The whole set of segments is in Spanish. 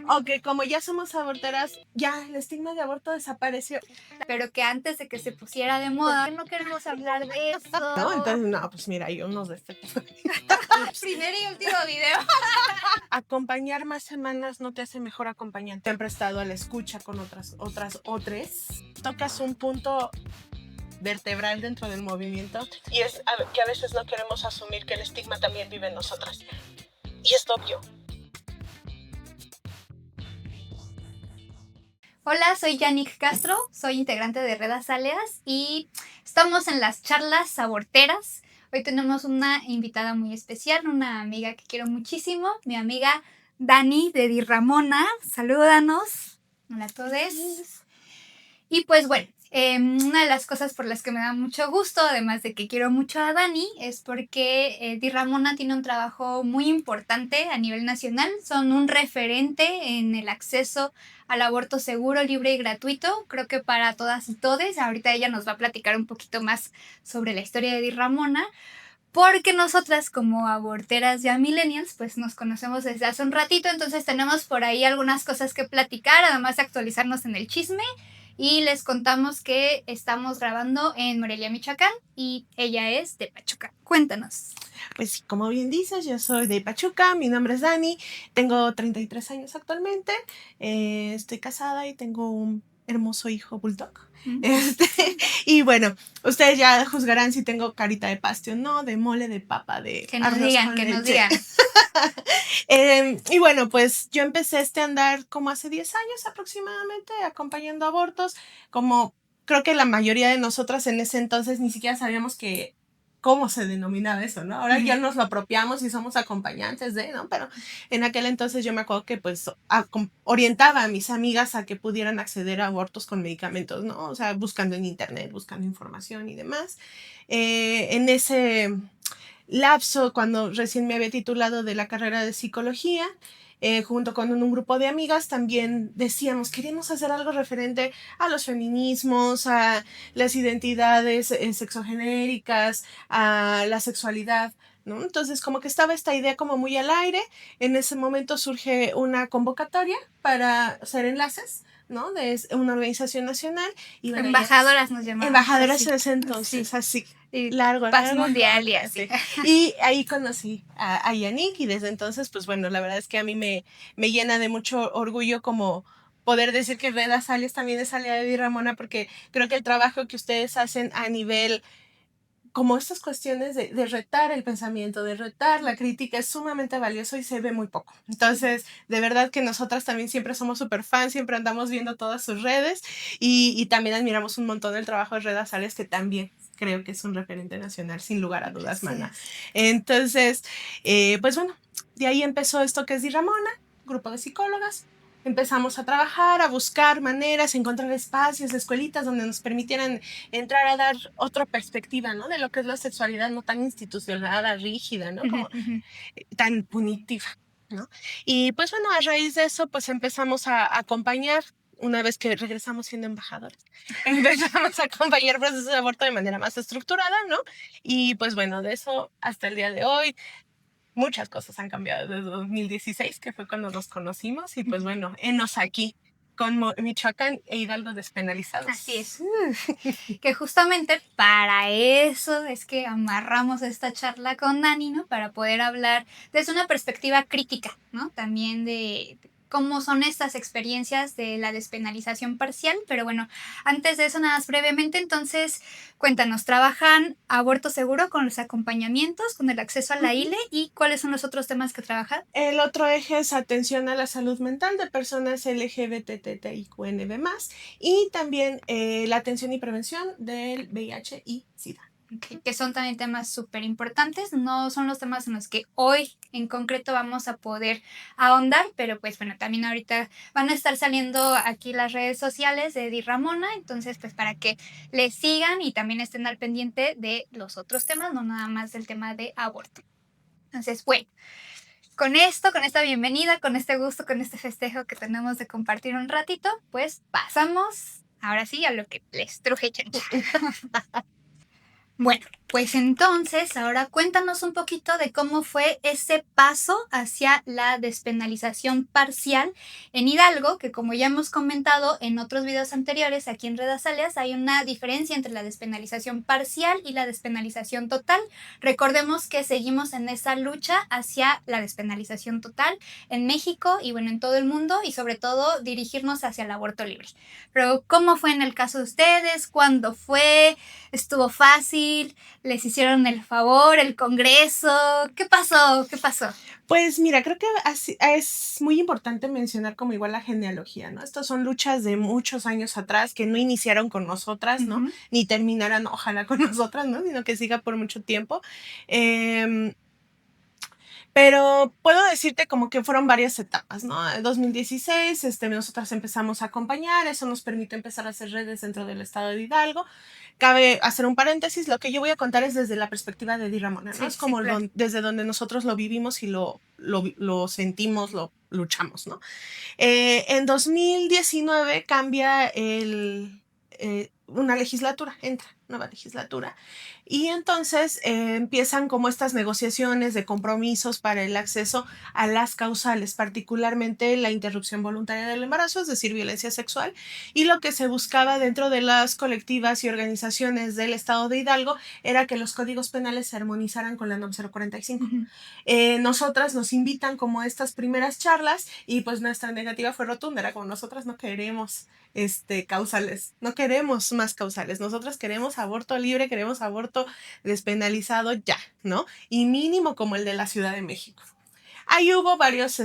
O que como ya somos aborteras, ya el estigma de aborto desapareció. Pero que antes de que se pusiera de moda, no queremos hablar de eso. ¿No? Entonces, no, pues mira, hay unos de este tipo. Primer y último video. Acompañar más semanas no te hace mejor acompañante. Siempre he estado a la escucha con otras. Tocas un punto vertebral dentro del movimiento y es que a veces no queremos asumir que el estigma también vive en nosotras. Y es obvio. Hola, soy Yannick Castro, soy integrante de Red Azaleas y estamos en las charlas aborteras. Hoy tenemos una invitada muy especial, una amiga que quiero muchísimo, mi amiga Dani de Di Ramona. Salúdanos. Hola a todos. Y pues bueno, una de las cosas por las que me da mucho gusto, además de que quiero mucho a Dani, es porque Di Ramona tiene un trabajo muy importante a nivel nacional. Son un referente en el acceso al aborto seguro, libre y gratuito, creo que para todas y todes. Ahorita ella nos va a platicar un poquito más sobre la historia de Di Ramona, porque nosotras como aborteras ya millennials, pues nos conocemos desde hace un ratito, entonces tenemos por ahí algunas cosas que platicar, además de actualizarnos en el chisme. Y les contamos que estamos grabando en Morelia, Michoacán, y ella es de Pachuca. Cuéntanos. Pues como bien dices, yo soy de Pachuca, mi nombre es Dani, tengo 33 años actualmente, estoy casada y tengo un hermoso hijo bulldog. Y bueno, ustedes ya juzgarán si tengo carita de paste o no, de mole, de papa, de que nos arroz digan, con que leche. nos digan. Y bueno, pues yo empecé andar como hace 10 años aproximadamente, acompañando abortos, como creo que la mayoría de nosotras en ese entonces ni siquiera sabíamos cómo se denominaba eso, ¿no? Ahora ya nos lo apropiamos y somos acompañantes de, ¿no? Pero en aquel entonces yo me acuerdo que pues orientaba a mis amigas a que pudieran acceder a abortos con medicamentos, ¿no? O sea, buscando en internet, buscando información y demás. En ese lapso, cuando recién me había titulado de la carrera de psicología, junto con un grupo de amigas, también decíamos, queríamos hacer algo referente a los feminismos, a las identidades sexogenéricas, a la sexualidad, ¿no? Entonces, como que estaba esta idea como muy al aire. En ese momento surge una convocatoria para hacer enlaces, ¿no? De una organización nacional. Y bueno, Embajadoras nos llamaban. Embajadoras en ese entonces, sí. Así. Y Largo. Paz mundial y así. Y ahí conocí a Yannick y desde entonces, pues bueno, la verdad es que a mí me llena de mucho orgullo como poder decir que Red Azaleas también es aliada de Di Ramona, porque creo que el trabajo que ustedes hacen a nivel, como estas cuestiones de retar el pensamiento, de retar la crítica, es sumamente valioso y se ve muy poco. Entonces, de verdad que nosotras también siempre somos súper fans, siempre andamos viendo todas sus redes y también admiramos un montón el trabajo de Red Azaleas, que también creo que es un referente nacional, sin lugar a dudas, mana. Entonces, pues bueno, de ahí empezó esto que es Di Ramona, grupo de psicólogas. Empezamos a trabajar, a buscar maneras, a encontrar espacios, escuelitas donde nos permitieran entrar a dar otra perspectiva, ¿no? De lo que es la sexualidad no tan institucionalizada, rígida, ¿no? Como tan punitiva, ¿no? Y pues bueno, a raíz de eso, pues empezamos a acompañar. Una vez que regresamos siendo embajadores, empezamos a acompañar procesos de aborto de manera más estructurada, ¿no? Y pues bueno, de eso hasta el día de hoy, muchas cosas han cambiado desde 2016, que fue cuando nos conocimos, y pues bueno, enos aquí con Michoacán e Hidalgo despenalizados. Así es. Que justamente para eso es que amarramos esta charla con Dani, ¿no? Para poder hablar desde una perspectiva crítica, ¿no? También de cómo son estas experiencias de la despenalización parcial. Pero bueno, antes de eso, nada más brevemente, entonces, cuéntanos, ¿trabajan aborto seguro con los acompañamientos, con el acceso a la ILE y cuáles son los otros temas que trabajan? El otro eje es atención a la salud mental de personas LGBTIQNB+, y también la atención y prevención del VIH y SIDA. Okay, que son también temas súper importantes, no son los temas en los que hoy en concreto vamos a poder ahondar, pero pues bueno, también ahorita van a estar saliendo aquí las redes sociales de Di Ramona, entonces pues para que le sigan y también estén al pendiente de los otros temas, no nada más del tema de aborto. Entonces, bueno, con esto, con esta bienvenida, con este gusto, con este festejo que tenemos de compartir un ratito, pues pasamos ahora sí a lo que les truje chancha. Bueno, Pues entonces, ahora cuéntanos un poquito de cómo fue ese paso hacia la despenalización parcial en Hidalgo, que como ya hemos comentado en otros videos anteriores aquí en Redes Alias, hay una diferencia entre la despenalización parcial y la despenalización total. Recordemos que seguimos en esa lucha hacia la despenalización total en México y bueno, en todo el mundo y sobre todo dirigirnos hacia el aborto libre. Pero ¿cómo fue en el caso de ustedes? ¿Cuándo fue? ¿Estuvo fácil? ¿Les hicieron el favor, el Congreso? ¿Qué pasó? ¿Qué pasó? Pues mira, creo que es muy importante mencionar como igual la genealogía, ¿no? Estas son luchas de muchos años atrás que no iniciaron con nosotras, ¿no? Ujú. Ni terminarán, ojalá, con nosotras, ¿no? Sino que siga por mucho tiempo. Pero puedo decirte como que fueron varias etapas, ¿no? En 2016, nosotras empezamos a acompañar, eso nos permite empezar a hacer redes dentro del estado de Hidalgo. Cabe hacer un paréntesis, lo que yo voy a contar es desde la perspectiva de Di Ramona, ¿no? Sí, Es sí, como claro. desde donde nosotros lo vivimos y lo sentimos, lo luchamos, ¿no? En 2019 cambia una legislatura, entra nueva legislatura, y entonces empiezan como estas negociaciones de compromisos para el acceso a las causales, particularmente la interrupción voluntaria del embarazo, es decir, violencia sexual, y lo que se buscaba dentro de las colectivas y organizaciones del estado de Hidalgo era que los códigos penales se armonizaran con la NOM 045. Ujú. Nosotras nos invitan como a estas primeras charlas y pues nuestra negativa fue rotunda, era como nosotras no queremos causales, no queremos más causales, nosotras queremos aborto libre, queremos aborto despenalizado ya, ¿no? Y mínimo como el de la Ciudad de México. Ahí hubo varios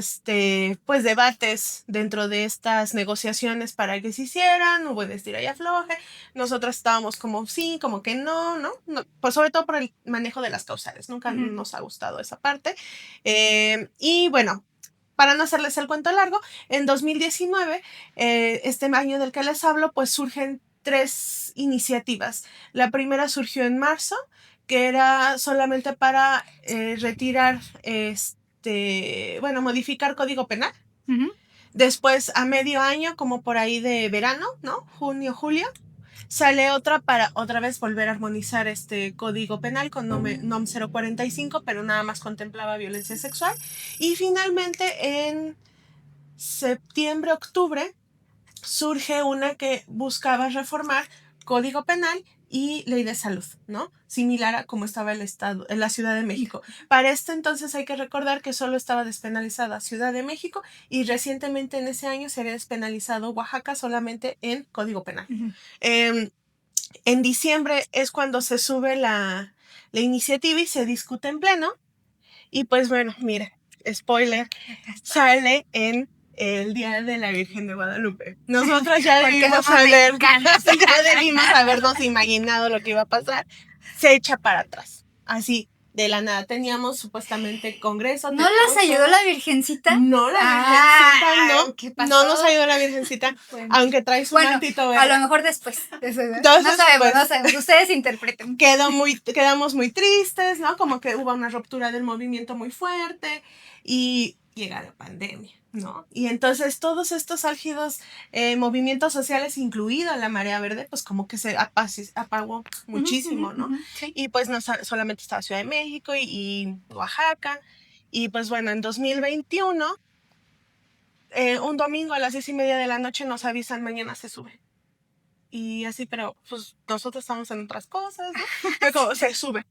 pues debates dentro de estas negociaciones para que se hicieran, hubo de estira y afloje. Nosotras estábamos como sí, como que no, ¿no? No, pues sobre todo por el manejo de las causales. Nunca Ujú. nos ha gustado esa parte. Y bueno, para no hacerles el cuento largo, en 2019, este año del que les hablo, pues surgen 3 iniciativas. La primera surgió en marzo, que era solamente para retirar bueno, modificar código penal. Ujú. Después, a medio año, como por ahí de verano, ¿no? Junio, julio, sale otra para otra vez volver a armonizar este código penal con NOM 045, pero nada más contemplaba violencia sexual. Y finalmente, en septiembre, octubre, surge una que buscaba reformar código penal y ley de salud, ¿no? Similar a como estaba el estado, en la Ciudad de México. Para este entonces hay que recordar que solo estaba despenalizada Ciudad de México y recientemente en ese año se había despenalizado Oaxaca solamente en código penal. Ujú. En diciembre es cuando se sube la iniciativa y se discute en pleno. Y pues bueno, mira, spoiler, sale en el Día de la Virgen de Guadalupe. Nosotros ya Porque debimos somos haber, mexicanas. ya debimos habernos imaginado lo que iba a pasar. Se echa para atrás, así, de la nada. Teníamos supuestamente congreso. ¿No las ayudó la Virgencita? No, la Virgencita no. ¿Qué pasó? No nos ayudó la Virgencita, Bueno, aunque traes un mantito a verde. lo mejor después. Entonces, No sabemos, pues, no sabemos. Ustedes interpreten. quedamos muy tristes, ¿no? Como que hubo una ruptura del movimiento muy fuerte y llega la pandemia, ¿no? Y entonces todos estos álgidos movimientos sociales, incluido la marea verde, pues como que se apagó muchísimo, ¿no? Sí. Y pues no solamente estaba Ciudad de México y Oaxaca. Y pues bueno, en 2021, un domingo a las 10:30 de la noche nos avisan mañana se sube. Y así, pero pues nosotros estamos en otras cosas, ¿no? Pero como se sube.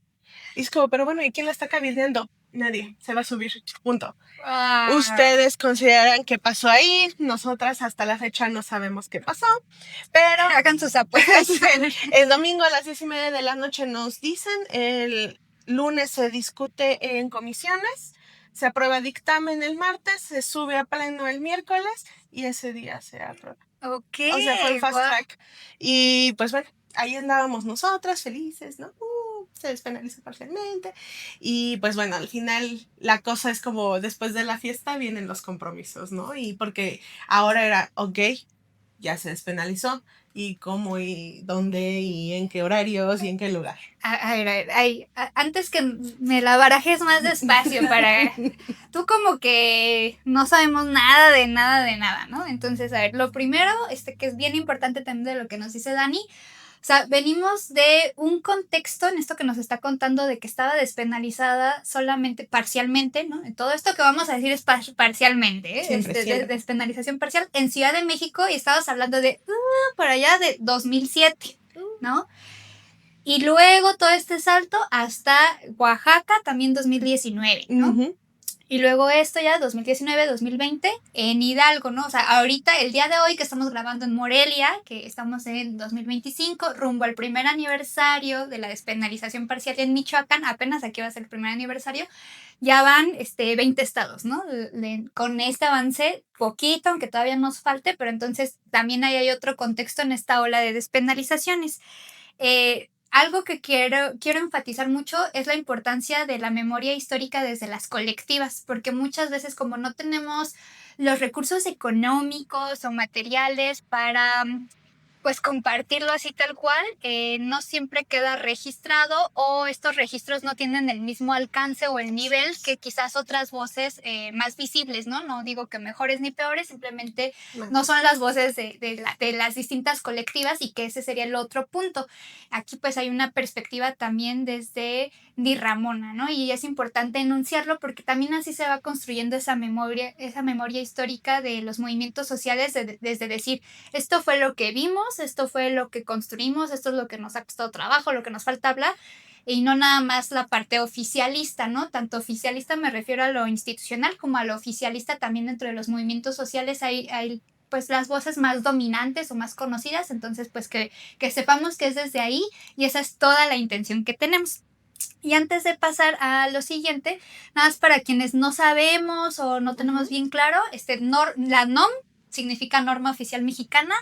Y es como, pero bueno, ¿y quién la está cabildeando? Nadie, se va a subir, punto. Ustedes consideran qué pasó ahí, nosotras hasta la fecha no sabemos qué pasó, pero hagan sus apuestas. el domingo a las 10:30 de la noche nos dicen, el lunes se discute en comisiones, se aprueba dictamen el martes, se sube a pleno el miércoles y ese día se aprueba. Ok. O sea, fue el fast Wow. track. Y pues bueno, ahí andábamos nosotras felices, ¿no? Se despenaliza parcialmente. Y pues bueno, al final la cosa es como después de la fiesta vienen los compromisos, ¿no? Y porque ahora era, ok, ya se despenalizó. ¿Y cómo y dónde y en qué horarios y en qué lugar? A ver, antes que me la barajes más despacio para... Tú como que no sabemos nada de nada, ¿no? Entonces, a ver, lo primero, que es bien importante también de lo que nos dice Dani, O sea, venimos de un contexto en esto que nos está contando de que estaba despenalizada solamente parcialmente, ¿no? Todo esto que vamos a decir es parcialmente, ¿eh? Siempre, siempre. Despenalización parcial en Ciudad de México y estabas hablando de por allá de 2007, ¿no? Y luego todo este salto hasta Oaxaca, también 2019, ¿no? Ujú. Y luego esto ya 2019, 2020 en Hidalgo, ¿no? O sea, ahorita, el día de hoy que estamos grabando en Morelia, que estamos en 2025, rumbo al primer aniversario de la despenalización parcial en Michoacán, apenas aquí va a ser el primer aniversario, ya van 20 estados, ¿no? Con este avance, poquito, aunque todavía nos falte, pero entonces también ahí hay otro contexto en esta ola de despenalizaciones. Algo que quiero enfatizar mucho es la importancia de la memoria histórica desde las colectivas, porque muchas veces como no tenemos los recursos económicos o materiales para pues compartirlo así tal cual, no siempre queda registrado o estos registros no tienen el mismo alcance o el nivel que quizás otras voces más visibles, ¿no? No digo que mejores ni peores, simplemente no son las voces de las distintas colectivas y que ese sería el otro punto. Aquí pues hay una perspectiva también desde Di Ramona, ¿no? Y es importante enunciarlo porque también así se va construyendo esa memoria histórica de los movimientos sociales desde decir, esto fue lo que vimos, esto fue lo que construimos, esto es lo que nos ha costado trabajo, lo que nos falta hablar, y no nada más la parte oficialista, ¿no? Tanto oficialista me refiero a lo institucional como a lo oficialista también dentro de los movimientos sociales hay pues las voces más dominantes o más conocidas, entonces pues que sepamos que es desde ahí y esa es toda la intención que tenemos. Y antes de pasar a lo siguiente, nada más para quienes no sabemos o no tenemos bien claro, la NOM significa Norma Oficial Mexicana.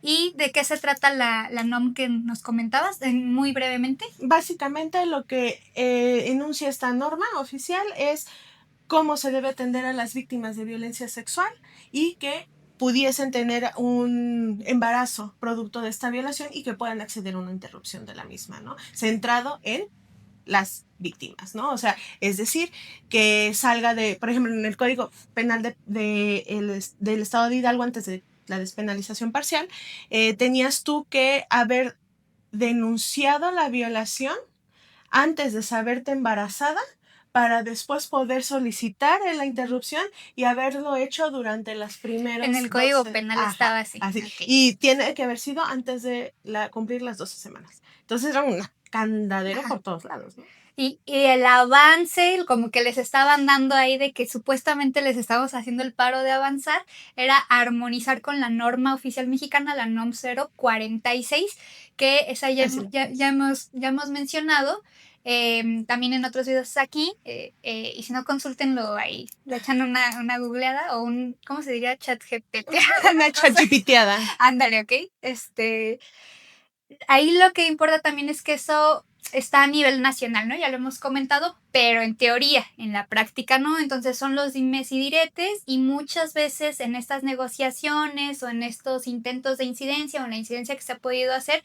¿Y de qué se trata la NOM que nos comentabas muy brevemente? Básicamente lo que enuncia esta norma oficial es cómo se debe atender a las víctimas de violencia sexual y que pudiesen tener un embarazo producto de esta violación y que puedan acceder a una interrupción de la misma, ¿no? Centrado en las víctimas, ¿no? O sea, es decir, que salga de, por ejemplo, en el Código Penal del Estado de Hidalgo antes de la despenalización parcial, tenías tú que haber denunciado la violación antes de saberte embarazada para después poder solicitar la interrupción y haberlo hecho durante las primeras En el Código 12, Penal ajá, estaba así. así. Okay. Y tiene que haber sido antes de cumplir las 12 semanas. Entonces era un candadero por todos lados, ¿no? Y el avance, como que les estaban dando ahí de que supuestamente les estábamos haciendo el paro de avanzar, era armonizar con la norma oficial mexicana, la NOM 046, que esa ya hemos mencionado. También en otros videos aquí, y si no, consúltenlo ahí, le echan una googleada o ¿cómo se diría? Chat GPT. Una chachipiteada. Ándale, ¿ok? Ahí lo que importa también es que eso está a nivel nacional, ¿no? Ya lo hemos comentado, pero en teoría, en la práctica no. Entonces son los dimes y diretes y muchas veces en estas negociaciones o en estos intentos de incidencia o en la incidencia que se ha podido hacer,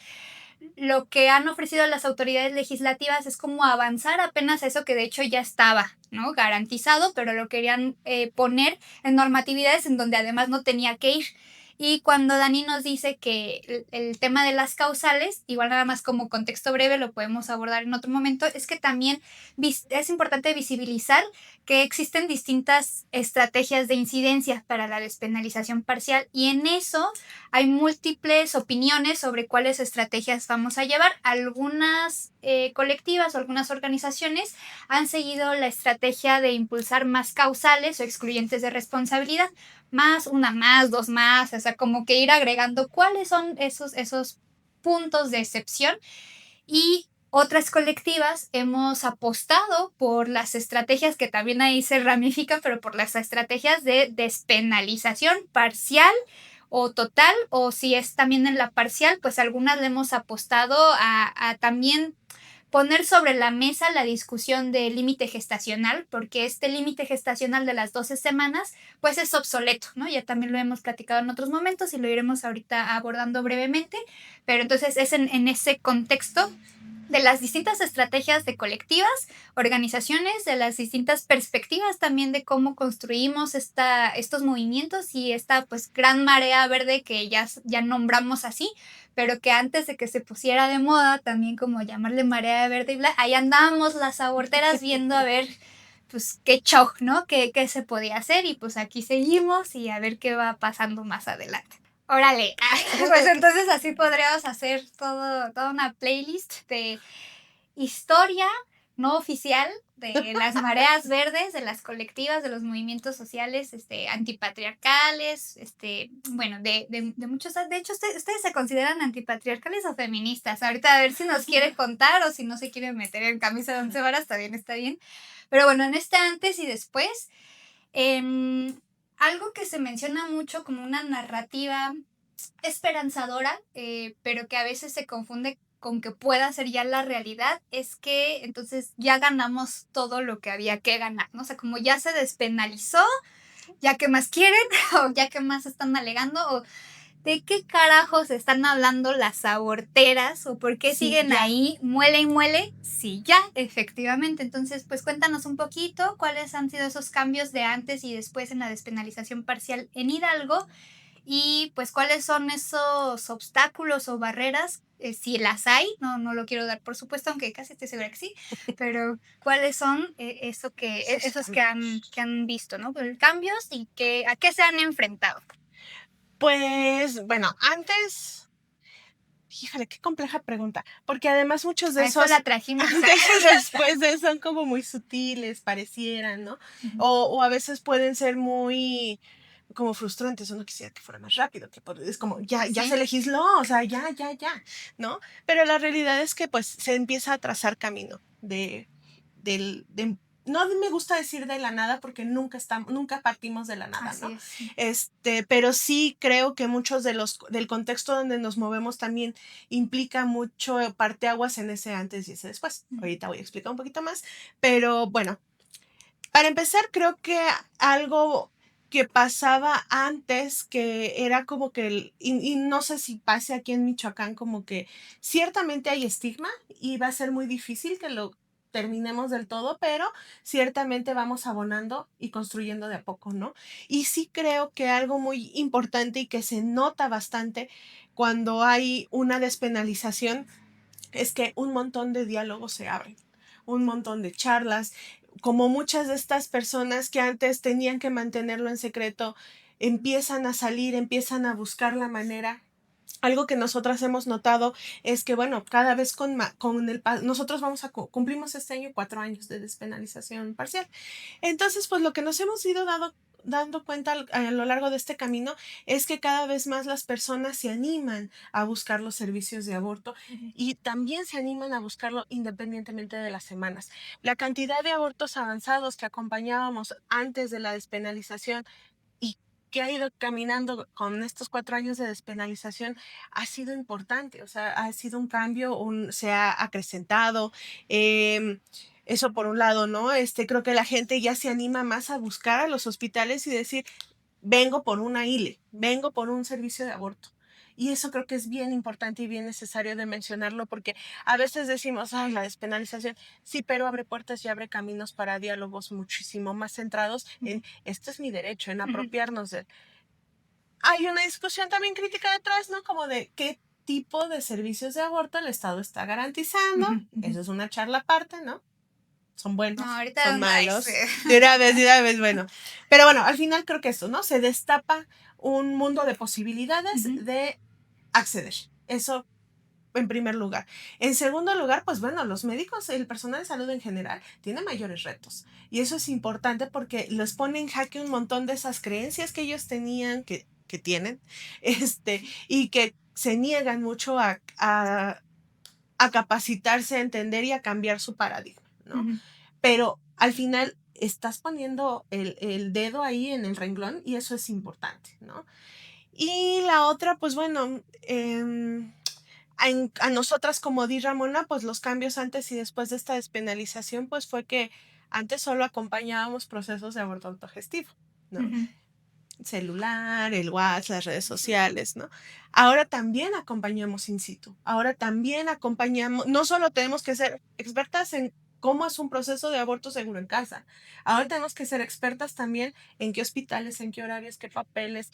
lo que han ofrecido las autoridades legislativas es como avanzar apenas a eso que de hecho ya estaba, ¿no? Garantizado, pero lo querían poner en normatividades en donde además no tenía que ir. Y cuando Dani nos dice que el tema de las causales, igual nada más como contexto breve, lo podemos abordar en otro momento, es que también es importante visibilizar que existen distintas estrategias de incidencia para la despenalización parcial y en eso hay múltiples opiniones sobre cuáles estrategias vamos a llevar. Algunas colectivas o algunas organizaciones han seguido la estrategia de impulsar más causales o excluyentes de responsabilidad, más, una más, dos más, o sea, como que ir agregando cuáles son esos puntos de excepción y otras colectivas hemos apostado por las estrategias que también ahí se ramifican, pero por las estrategias de despenalización parcial o total, o si es también en la parcial, pues algunas le hemos apostado a también poner sobre la mesa la discusión del límite gestacional, porque este límite gestacional de las 12 semanas, pues es obsoleto, ¿no? Ya también lo hemos platicado en otros momentos y lo iremos ahorita abordando brevemente, pero entonces es en ese contexto de las distintas estrategias de colectivas, organizaciones, de las distintas perspectivas también de cómo construimos estos movimientos y esta pues gran marea verde que ya nombramos así, pero que antes de que se pusiera de moda también como llamarle marea verde y bla, ahí andábamos las aborteras viendo a ver pues qué show, ¿no? ¿Qué se podía hacer? Y pues aquí seguimos y a ver qué va pasando más adelante. Órale, pues entonces así podríamos hacer toda una playlist de historia no oficial de las mareas verdes, de las colectivas, de los movimientos sociales antipatriarcales, bueno, de muchos, de hecho, ustedes se consideran antipatriarcales o feministas. Ahorita a ver si nos quiere contar o si no se quiere meter en camisa de 11 varas, está bien. Pero bueno, en este antes y después, algo que se menciona mucho como una narrativa esperanzadora, pero que a veces se confunde con que pueda ser ya la realidad, es que entonces ya ganamos todo lo que había que ganar, ¿no? O sea, como ya se despenalizó, ya que más quieren, o ya que más están alegando, o de qué carajos están hablando las aborteras, o por qué Sí, siguen ya. ahí, muele y muele, sí, ya, efectivamente. Entonces, pues cuéntanos un poquito cuáles han sido esos cambios de antes y después en la despenalización parcial en Hidalgo, y pues cuáles son esos obstáculos o barreras, si las hay, no lo quiero dar por supuesto, aunque casi estoy segura que sí, pero cuáles son esos que han visto, ¿no? Pues, cambios y a qué se han enfrentado. Pues, bueno, antes, híjole, qué compleja pregunta, porque además muchos de A eso esos, la trajimos. antes y después de son como muy sutiles, parecieran, ¿no? O a veces pueden ser muy como frustrantes, uno quisiera que fuera más rápido, es como, ya Sí. se legisló, o sea, ya, ¿no? Pero la realidad es que pues se empieza a trazar camino de no me gusta decir de la nada porque nunca partimos de la nada, Así ¿no? es, sí. Pero sí creo que muchos del contexto donde nos movemos también implica mucho parteaguas en ese antes y ese después. Ahorita voy a explicar un poquito más, pero bueno, para empezar creo que algo que pasaba antes, que era como que, y no sé si pase aquí en Michoacán, como que ciertamente hay estigma y va a ser muy difícil que lo terminemos del todo, pero ciertamente vamos abonando y construyendo de a poco, ¿no? Y sí creo que algo muy importante y que se nota bastante cuando hay una despenalización es que un montón de diálogos se abren, un montón de charlas, como muchas de estas personas que antes tenían que mantenerlo en secreto, empiezan a salir, empiezan a buscar la manera. Algo que nosotras hemos notado es que, bueno, cada vez nosotros cumplimos este año 4 años de despenalización parcial. Entonces, pues lo que nos hemos ido dando cuenta a lo largo de este camino es que cada vez más las personas se animan a buscar los servicios de aborto y también se animan a buscarlo independientemente de las semanas. La cantidad de abortos avanzados que acompañábamos antes de la despenalización y que ha ido caminando con estos 4 años de despenalización ha sido importante, o sea, ha sido un cambio, se ha acrecentado. Eso por un lado, ¿no? Creo que la gente ya se anima más a buscar a los hospitales y decir, vengo por una ILE, vengo por un servicio de aborto. Y eso creo que es bien importante y bien necesario de mencionarlo porque a veces decimos, ay, la despenalización, sí, pero abre puertas y abre caminos para diálogos muchísimo más centrados en, este es mi derecho, en apropiarnos de... Hay una discusión también crítica detrás, ¿no? Como de qué tipo de servicios de aborto el Estado está garantizando. Eso es una charla aparte, ¿no? Son buenos, No, ahorita son ay, malos. sí. De una vez, bueno. Pero bueno, al final creo que eso, ¿no? Se destapa un mundo de posibilidades de acceder. Eso en primer lugar. En segundo lugar, pues bueno, los médicos, el personal de salud en general, tiene mayores retos. Y eso es importante porque les pone en jaque un montón de esas creencias que ellos tenían, que tienen, y que se niegan mucho a capacitarse, a entender y a cambiar su paradigma, ¿no? Pero al final estás poniendo el dedo ahí en el renglón y eso es importante, ¿no? Y la otra, pues bueno, a nosotras como Di Ramona, pues los cambios antes y después de esta despenalización, pues fue que antes solo acompañábamos procesos de aborto autogestivo, ¿no? celular, el WhatsApp, las redes sociales, ¿no? Ahora también acompañamos in situ, ahora también acompañamos, no solo tenemos que ser expertas en cómo es un proceso de aborto seguro en casa, ahora tenemos que ser expertas también en qué hospitales, en qué horarios, qué papeles,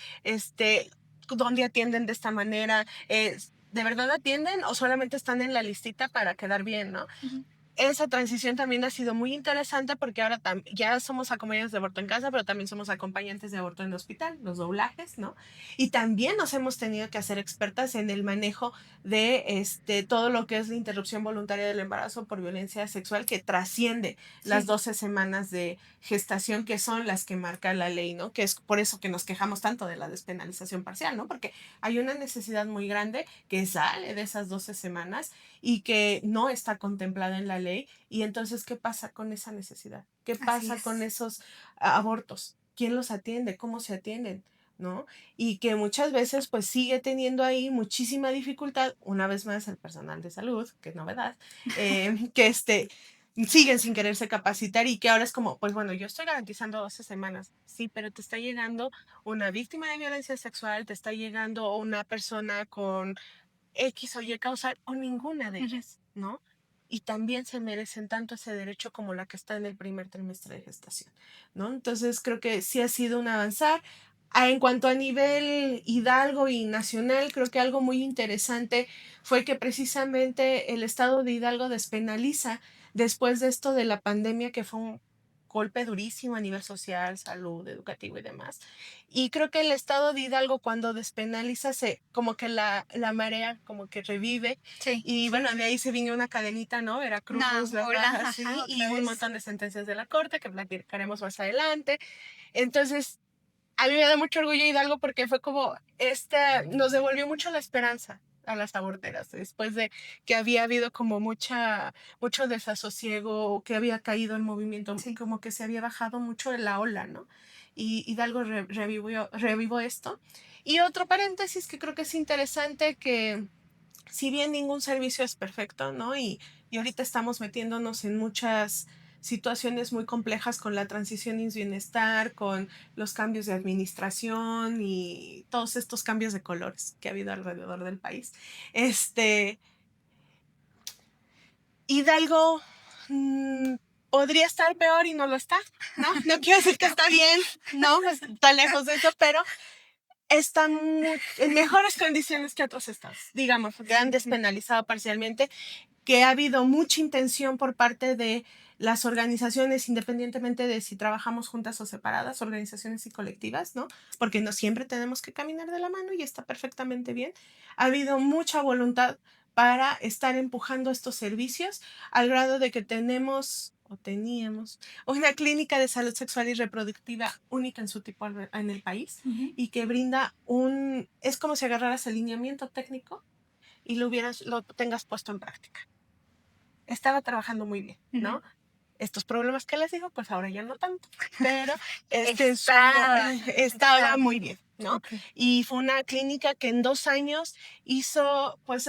dónde atienden de esta manera, ¿de verdad atienden o solamente están en la listita para quedar bien, ¿no? Ujú. Esa transición también ha sido muy interesante porque ahora ya somos acompañantes de aborto en casa, pero también somos acompañantes de aborto en el hospital, los doblajes, ¿no? Y también nos hemos tenido que hacer expertas en el manejo de todo lo que es la interrupción voluntaria del embarazo por violencia sexual que trasciende las Sí, 12 semanas de gestación que son las que marca la ley, ¿no? Que es por eso que nos quejamos tanto de la despenalización parcial, ¿no? Porque hay una necesidad muy grande que sale de esas 12 semanas y que no está contemplada en la ley. Y entonces, ¿qué pasa con esa necesidad? ¿Qué así pasa con es. esos abortos? ¿Quién los atiende? ¿Cómo se atienden? ¿No? Y que muchas veces pues sigue teniendo ahí muchísima dificultad, una vez más el personal de salud, que es novedad, que siguen sin quererse capacitar y que ahora es como, pues bueno, yo estoy garantizando 12 semanas, sí, pero te está llegando una víctima de violencia sexual, te está llegando una persona con X o Y causal o ninguna de Ujú. ellas, ¿no? Y también se merecen tanto ese derecho como la que está en el primer trimestre de gestación, ¿no? Entonces creo que sí ha sido un avanzar. En cuanto a nivel Hidalgo y nacional, creo que algo muy interesante fue que precisamente el estado de Hidalgo despenaliza después de esto de la pandemia, que fue un golpe durísimo a nivel social, salud, educativo y demás. Y creo que el estado de Hidalgo cuando despenaliza como que la marea como que revive Sí. y bueno, de ahí se vino una cadenita, ¿no? Una Veracruz, Las ola, Bajas, ajá, sí, y otra un vez. montón de sentencias de la corte que platicaremos más adelante. Entonces, a mí me da mucho orgullo Hidalgo porque fue como, nos devolvió mucho la esperanza a las aborteras, después de que había habido como mucho desasosiego, que había caído el movimiento, Sí. como que se había bajado mucho la ola, ¿no? Y Hidalgo revivó esto. Y otro paréntesis que creo que es interesante, que si bien ningún servicio es perfecto, ¿no? Y ahorita estamos metiéndonos en muchas situaciones muy complejas con la transición y bienestar, con los cambios de administración y todos estos cambios de colores que ha habido alrededor del país. Este, Hidalgo mm, podría estar peor y no lo está, ¿no? No quiero decir que está bien, no, está lejos de eso, pero está en mejores condiciones que otros estados, digamos, que han despenalizado parcialmente, que ha habido mucha intención por parte de las organizaciones, independientemente de si trabajamos juntas o separadas, organizaciones y colectivas, ¿no? Porque no siempre tenemos que caminar de la mano y está perfectamente bien. Ha habido mucha voluntad para estar empujando estos servicios al grado de que tenemos o teníamos una clínica de salud sexual y reproductiva única en su tipo en el país Ujú. y que brinda es como si agarraras el lineamiento técnico y lo tengas puesto en práctica. Estaba trabajando muy bien, Ujú. ¿no? Estos problemas que les digo, pues ahora ya no tanto, pero Estaba. estaba muy bien, ¿no? Ok. Y fue una clínica que en 2 años hizo, pues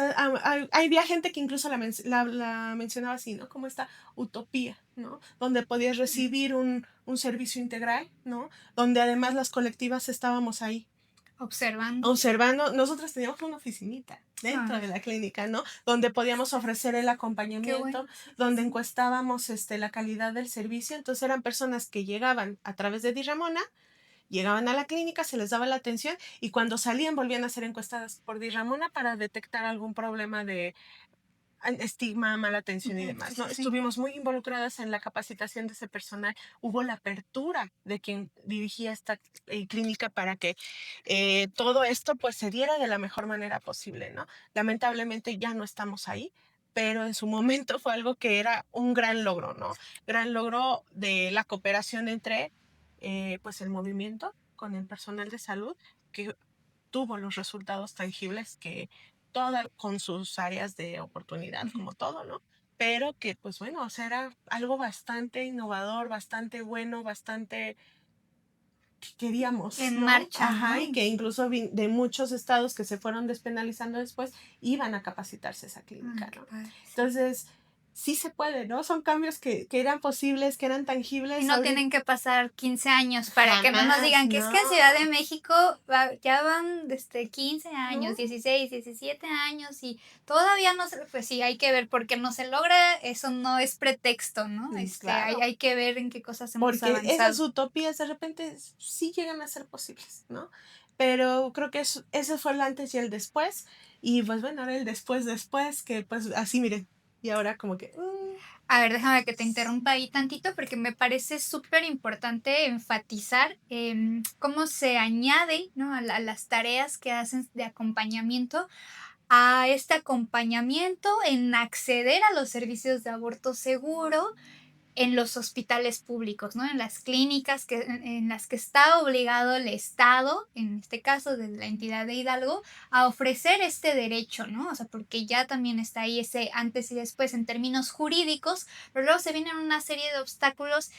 había gente que incluso la mencionaba así, ¿no? Como esta utopía, ¿no? Donde podías recibir un servicio integral, ¿no? Donde además las colectivas estábamos ahí Observando. observando. Nosotros teníamos una oficinita dentro Ah, de la clínica, ¿no? Donde podíamos ofrecer el qué acompañamiento, bueno, sí. donde encuestábamos la calidad del servicio. Entonces eran personas que llegaban a través de Dirramona, llegaban a la clínica, se les daba la atención y cuando salían volvían a ser encuestadas por Dirramona para detectar algún problema de estigma, mala atención y Ujú. Sí, demás, ¿no? sí, sí. Estuvimos muy involucradas en la capacitación de ese personal. Hubo la apertura de quien dirigía esta clínica para que todo esto pues se diera de la mejor manera posible, ¿no? Lamentablemente ya no estamos ahí, pero en su momento fue algo que era un gran logro, ¿no? Gran logro de la cooperación entre pues el movimiento con el personal de salud que tuvo los resultados tangibles que toda con sus áreas de oportunidad, Ujú. como todo, ¿no? Pero que, pues bueno, o sea, era algo bastante innovador, bastante bueno, bastante que queríamos, En ¿no? marcha, Ajá, ¿no? y que incluso de muchos estados que se fueron despenalizando después, iban a capacitarse esa Ay, clínica, qué ¿no? padre, sí. Entonces, sí se puede, ¿no? Son cambios que eran posibles, que eran tangibles. Y no tienen que pasar 15 años para que no nos digan que es que en Ciudad de México ya van 15 años, ¿no? 16, 17 años y todavía no se, pues sí, hay que ver, porque no se logra, eso no es pretexto, ¿no? Claro. Hay que ver en qué cosas hemos Porque esas avanzado. utopías de repente sí llegan a ser posibles, ¿no? Pero creo que ese fue el antes y el después. Y pues bueno, ahora el después, que pues así, miren. Y ahora como que... A ver, déjame que te interrumpa ahí tantito porque me parece súper importante enfatizar cómo se añade, ¿no? a las tareas que hacen de acompañamiento, a este acompañamiento en acceder a los servicios de aborto seguro en los hospitales públicos, ¿no? En las clínicas en las que está obligado el Estado, en este caso de la entidad de Hidalgo, a ofrecer este derecho, ¿no? O sea, porque ya también está ahí ese antes y después en términos jurídicos, pero luego se vienen una serie de obstáculos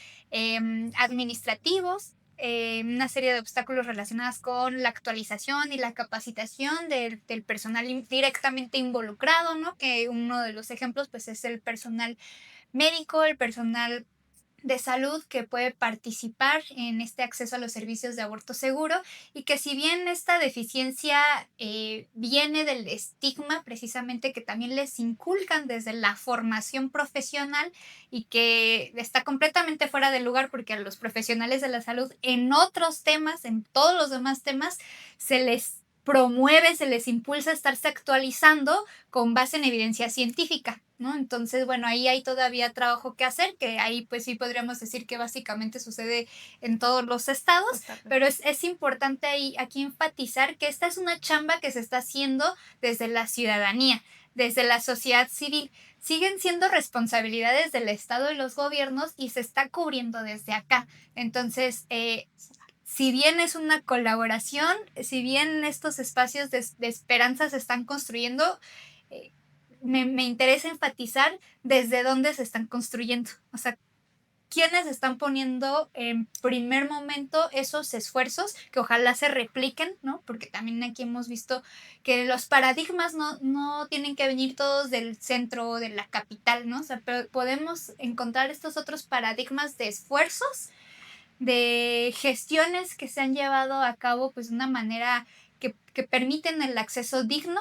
administrativos, una serie de obstáculos relacionados con la actualización y la capacitación del personal directamente involucrado, ¿no? Que uno de los ejemplos, pues, es el personal médico, el personal de salud que puede participar en este acceso a los servicios de aborto seguro, y que si bien esta deficiencia viene del estigma precisamente que también les inculcan desde la formación profesional y que está completamente fuera de lugar porque a los profesionales de la salud en otros temas, en todos los demás temas, se les promueve, se les impulsa a estarse actualizando con base en evidencia científica, ¿no? Entonces, bueno, ahí hay todavía trabajo que hacer, que ahí pues sí podríamos decir que básicamente sucede en todos los estados, pero es importante ahí, aquí enfatizar que esta es una chamba que se está haciendo desde la ciudadanía, desde la sociedad civil. Siguen siendo responsabilidades del Estado y los gobiernos y se está cubriendo desde acá. Entonces, si bien es una colaboración, si bien estos espacios de esperanza se están construyendo, eh, me interesa enfatizar desde dónde se están construyendo. O sea, quiénes están poniendo en primer momento esos esfuerzos que ojalá se repliquen, ¿no? Porque también aquí hemos visto que los paradigmas no tienen que venir todos del centro o de la capital, ¿no? O sea, pero podemos encontrar estos otros paradigmas de esfuerzos, de gestiones que se han llevado a cabo pues de una manera que permiten el acceso digno,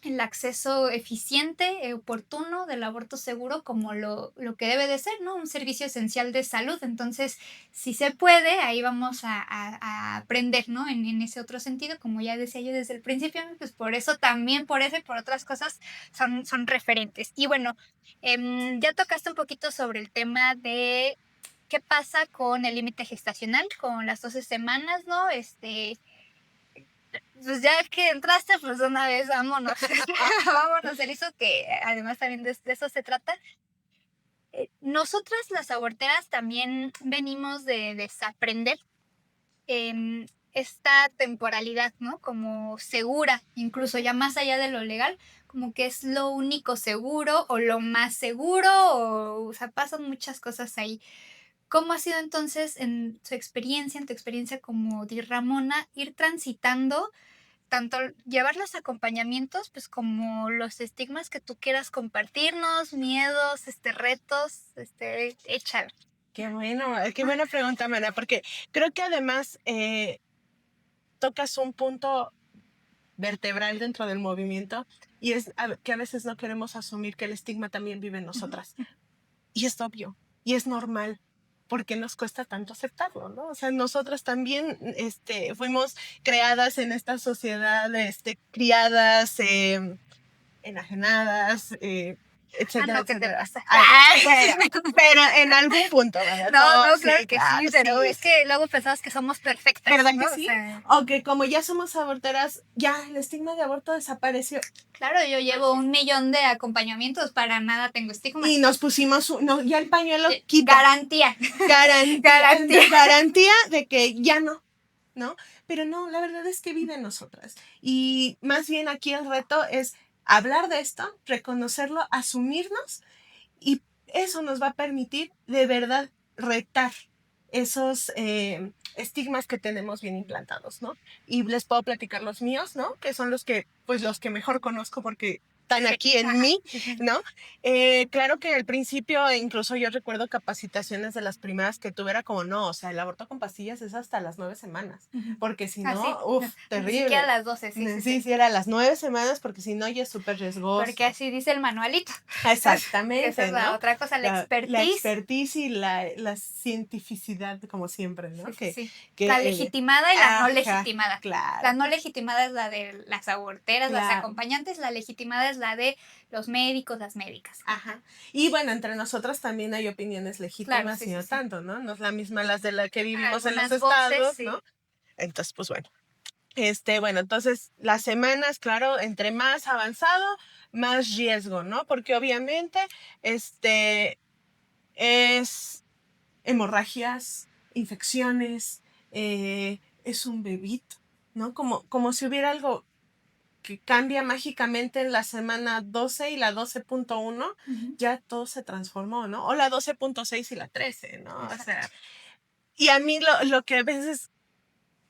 el acceso eficiente, oportuno del aborto seguro como lo que debe de ser, ¿no? Un servicio esencial de salud. Entonces, si se puede, ahí vamos a aprender, ¿no? En ese otro sentido, como ya decía yo desde el principio, pues por eso también, por eso y por otras cosas son referentes. Y bueno, ya tocaste un poquito sobre el tema de qué pasa con el límite gestacional, con las 12 semanas, ¿no? Pues ya que entraste, pues de una vez vámonos, vámonos, Erizo, que además también de eso se trata. Nosotras las aborteras también venimos de desaprender esta temporalidad, ¿no? Como segura, incluso ya más allá de lo legal, como que es lo único seguro o lo más seguro, o sea, pasan muchas cosas ahí. ¿Cómo ha sido entonces en su experiencia, en tu experiencia como Di Ramona, ir transitando tanto llevar los acompañamientos, pues como los estigmas que tú quieras compartirnos, miedos, retos, échalo. Qué bueno, qué buena pregunta, Mana, porque creo que además tocas un punto vertebral dentro del movimiento y es que a veces no queremos asumir que el estigma también vive en nosotras. Y es obvio, y es normal, porque nos cuesta tanto aceptarlo, ¿no? O sea, nosotras también fuimos creadas en esta sociedad, criadas, enajenadas, etcétera, no, ¿qué te etcétera. pasa? Pero en algún punto, ¿verdad? No, Sí, claro que sí, pero sí. es que luego pensamos que somos perfectas, ¿Verdad ¿no? que sí? O sea, O que como ya somos aborteras, ya el estigma de aborto desapareció. claro, yo llevo 1,000,000 de acompañamientos, para nada tengo estigma. Y nos pusimos, no, ya el pañuelo quita. Garantía. Garantía de que ya no, ¿no? Pero no, la verdad es que vive en nosotras. Y más bien aquí el reto es hablar de esto, reconocerlo, asumirnos, y eso nos va a permitir de verdad retar esos estigmas que tenemos bien implantados, ¿no? Y les puedo platicar los míos, ¿no? Que son los que mejor conozco porque tan aquí en mí, Sí. ¿no? Claro que al principio, incluso yo recuerdo capacitaciones de las primeras que tuve, era como, no, o sea, el aborto con pastillas es hasta las 9 semanas, Ujú. porque si Ah, sí. no, No, uff, ni siquiera a terrible. las 12, sí, sí, sí. Sí, era las 9 semanas, porque si no ya es súper Porque riesgoso. así dice el manualito. Que esa Exactamente, es la ¿no? otra cosa, la La expertise. expertise y la cientificidad, como siempre, ¿no? Sí, sí, sí. La Que, legitimada y la no ajá, legitimada. La claro, no legitimada es la de las aborteras, las claro. acompañantes. La legitimada es la de los médicos, las médicas. Ajá. Y bueno, entre nosotras también hay opiniones Claro, legítimas sí, y sí, no sí. tanto, ¿no? No es la misma las de la que vivimos en los Algunas voces, estados, ¿no? sí. Entonces, pues bueno. Bueno, entonces las semanas, claro, entre más avanzado, más riesgo, ¿no? Porque obviamente, es hemorragias, infecciones, es un bebito, ¿no? Como si hubiera algo que cambia mágicamente en la semana 12 y la 12.1, Ujú. ya todo se transformó, ¿no? O la 12.6 y la 13, ¿no? O Exacto. sea, y a mí lo que a veces,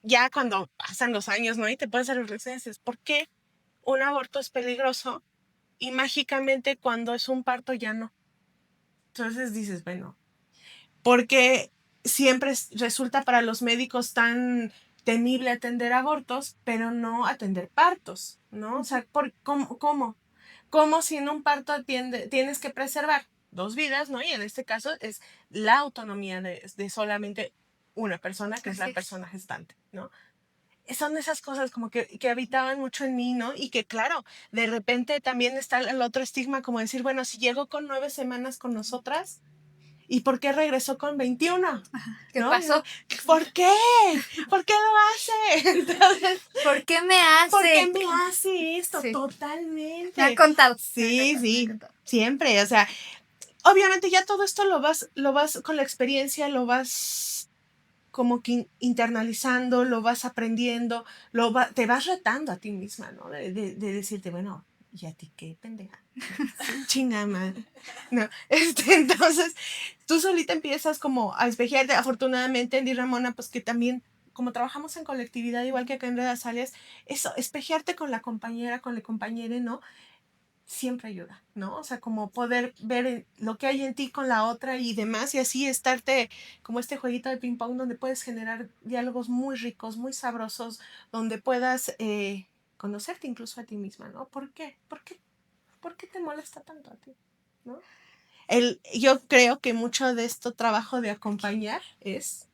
ya cuando pasan los años, ¿no? Y te puedes hacer reflexiones, es ¿por qué un aborto es peligroso y mágicamente cuando es un parto ya no? Entonces dices, bueno, porque siempre resulta para los médicos tan temible atender abortos, pero no atender partos, ¿no? O sea, ¿cómo? ¿Cómo si en un parto tienes que preservar dos vidas, ¿no? Y en este caso es la autonomía de solamente una persona, que es Así la es. persona gestante, ¿no? Son esas cosas como que habitaban mucho en mí, ¿no? Y que claro, de repente también está el otro estigma como decir, bueno, si llegó con 9 semanas con nosotras, ¿y por qué regresó con 21? ¿Qué ¿No? pasó? ¿Por qué? ¿Por qué lo hace? Entonces, ¿Por qué me ¿por qué hace? me hace esto? Sí. Me han Totalmente. contado. Sí, Me han sí, contado. siempre. O sea, obviamente ya todo esto lo vas con la experiencia, lo vas como que internalizando, lo vas aprendiendo, te vas retando a ti misma, ¿no? De decirte, bueno, ¿y a ti qué, pendeja? Chinga madre. No, entonces, tú solita empiezas como a espejearte. Afortunadamente, en Di Ramona, pues que también, como trabajamos en colectividad, igual que acá en Redes Alias, eso, espejearte con la compañera, con el compañero, ¿no? Siempre ayuda, ¿no? O sea, como poder ver lo que hay en ti con la otra y demás, y así estarte como este jueguito de ping pong donde puedes generar diálogos muy ricos, muy sabrosos, donde puedas conocerte incluso a ti misma, ¿no? ¿Por qué? ¿Por qué te molesta tanto a ti? ¿No? Yo creo que mucho de esto trabajo de acompañar es,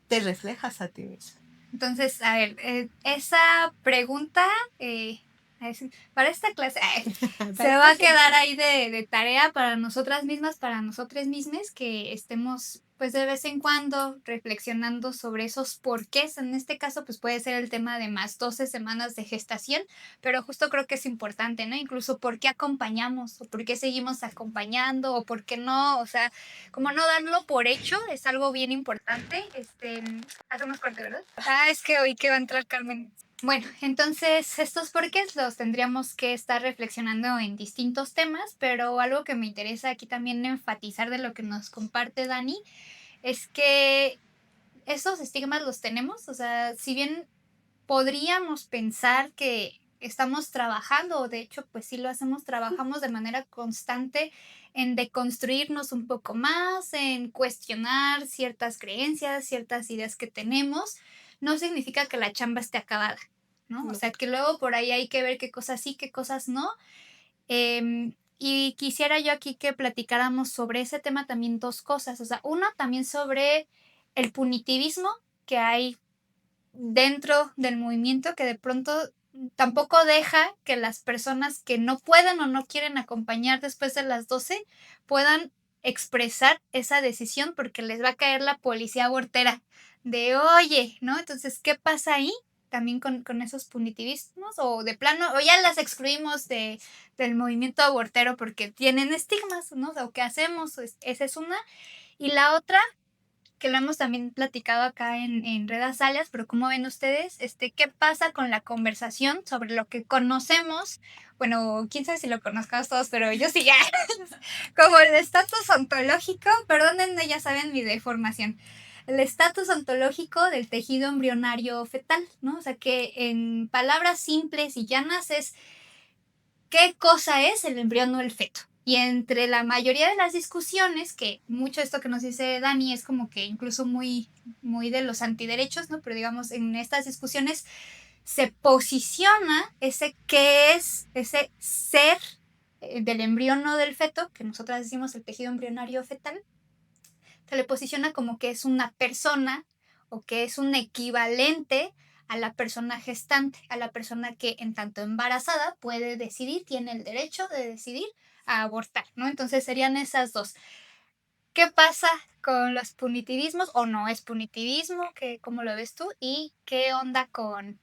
te reflejas a ti misma. Entonces, a ver, esa pregunta, para esta clase, se va a quedar ahí de tarea para nosotras mismas, para nosotras mismas, que estemos, pues, de vez en cuando reflexionando sobre esos porqués. En este caso, pues, puede ser el tema de más 12 semanas de gestación, pero justo creo que es importante, ¿no? Incluso por qué acompañamos, o por qué seguimos acompañando, o por qué no, o sea, como no darlo por hecho, es algo bien importante. Hacemos corte, ¿verdad? Es que hoy que va a entrar Carmen. Bueno, entonces estos porqués los tendríamos que estar reflexionando en distintos temas, pero algo que me interesa aquí también enfatizar de lo que nos comparte Dani es que esos estigmas los tenemos, o sea, si bien podríamos pensar que estamos trabajando, o de hecho, pues sí lo hacemos, trabajamos de manera constante en deconstruirnos un poco más, en cuestionar ciertas creencias, ciertas ideas que tenemos, no significa que la chamba esté acabada, ¿no? O No. sea, que luego por ahí hay que ver qué cosas sí, qué cosas no. Y quisiera yo aquí que platicáramos sobre ese tema también dos cosas, o sea, uno también sobre el punitivismo que hay dentro del movimiento que de pronto tampoco deja que las personas que no pueden o no quieren acompañar después de las 12 puedan expresar esa decisión porque les va a caer la policía abortera de oye, ¿no? Entonces, ¿qué pasa ahí? También con esos punitivismos o de plano, o ya las excluimos del movimiento abortero porque tienen estigmas, ¿no? O ¿qué hacemos? Esa es una. Y la otra que lo hemos también platicado acá en Redas Alias, pero ¿cómo ven ustedes? ¿Qué pasa con la conversación sobre lo que conocemos? Bueno, quién sabe si lo conozcamos todos, pero yo sí ya. Como el estatus ontológico, perdónenme, ya saben mi deformación. El estatus ontológico del tejido embrionario fetal, ¿no? O sea que en palabras simples y llanas es ¿qué cosa es el embrión o el feto? Y entre la mayoría de las discusiones, que mucho de esto que nos dice Dani es como que incluso muy, muy de los antiderechos, ¿no? Pero digamos, en estas discusiones se posiciona ese qué es, ese ser del embrión o del feto, que nosotras decimos el tejido embrionario fetal, se le posiciona como que es una persona o que es un equivalente a la persona gestante, a la persona que en tanto embarazada puede decidir, tiene el derecho de decidir a abortar, ¿no? Entonces serían esas dos. ¿Qué pasa con los punitivismos o no es punitivismo? ¿Cómo lo ves tú? ¿Y qué onda con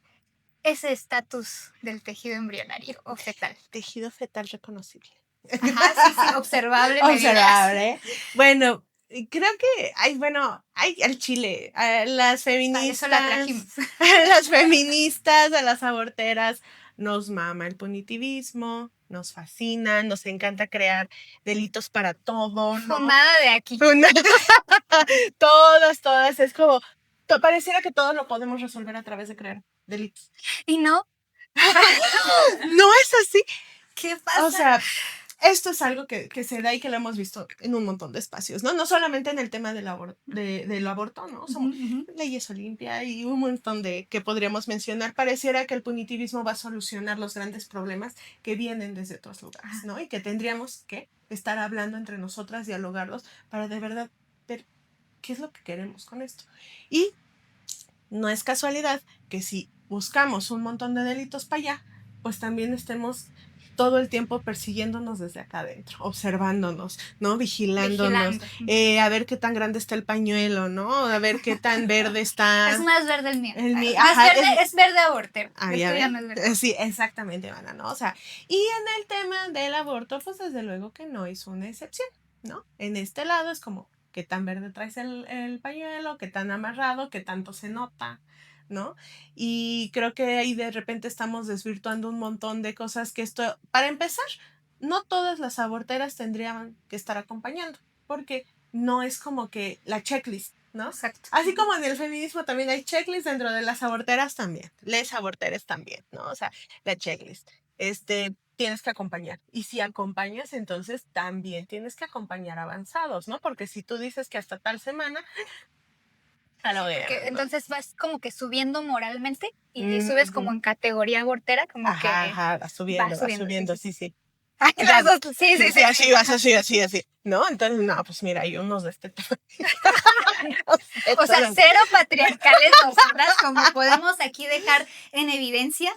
ese estatus del tejido embrionario o fetal? Tejido fetal reconocible. Ajá, sí, sí, observable, me dirás. Observable. Bueno, creo que hay al Chile, a las Para feministas, eso la trajimos. a las feministas, a las aborteras, nos mama el punitivismo, nos fascina, nos encanta crear delitos para todo, ¿no? Nada de aquí. Todas, es como, pareciera que todo lo podemos resolver a través de crear delitos. Y no, No es así. ¿qué pasa? O sea, esto es algo que se da y que lo hemos visto en un montón de espacios, ¿no? No solamente en el tema del aborto, ¿no? Somos leyes Olimpia y un montón de que podríamos mencionar. Pareciera que el punitivismo va a solucionar los grandes problemas que vienen desde otros lugares, ¿no? Y que tendríamos que estar hablando entre nosotras, dialogarlos, para de verdad ver qué es lo que queremos con esto. Y no es casualidad que si buscamos un montón de delitos para allá, pues también estemos todo el tiempo persiguiéndonos desde acá adentro, observándonos, ¿no? Vigilándonos, a ver qué tan grande está el pañuelo, ¿no? A ver qué tan verde está. Es más verde el mío. Es verde abortero. Ya no es verde. Sí, exactamente, Ivana, ¿no? O sea, y en el tema del aborto, pues desde luego que no es una excepción, ¿no? En este lado es como, qué tan verde traes el pañuelo, qué tan amarrado, qué tanto se nota, ¿no? Y creo que ahí de repente estamos desvirtuando un montón de cosas que esto, para empezar, no todas las aborteras tendrían que estar acompañando, porque no es como que la checklist, ¿no? Exacto. Así como en el feminismo también hay checklist, dentro de las aborteras también, les aborteres también, ¿no? O sea, la checklist. Tienes que acompañar. Y si acompañas, entonces también tienes que acompañar avanzados, ¿no? Porque si tú dices que hasta tal semana, a lo ver, ¿no? Entonces vas como que subiendo moralmente y subes como en categoría abortera, como que... Ajá, va subiendo, sí. Sí, así, vas así, ¿no? Entonces, no, pues mira, hay unos de este tema. O sea, cero patriarcales nosotras, como podemos aquí dejar en evidencia.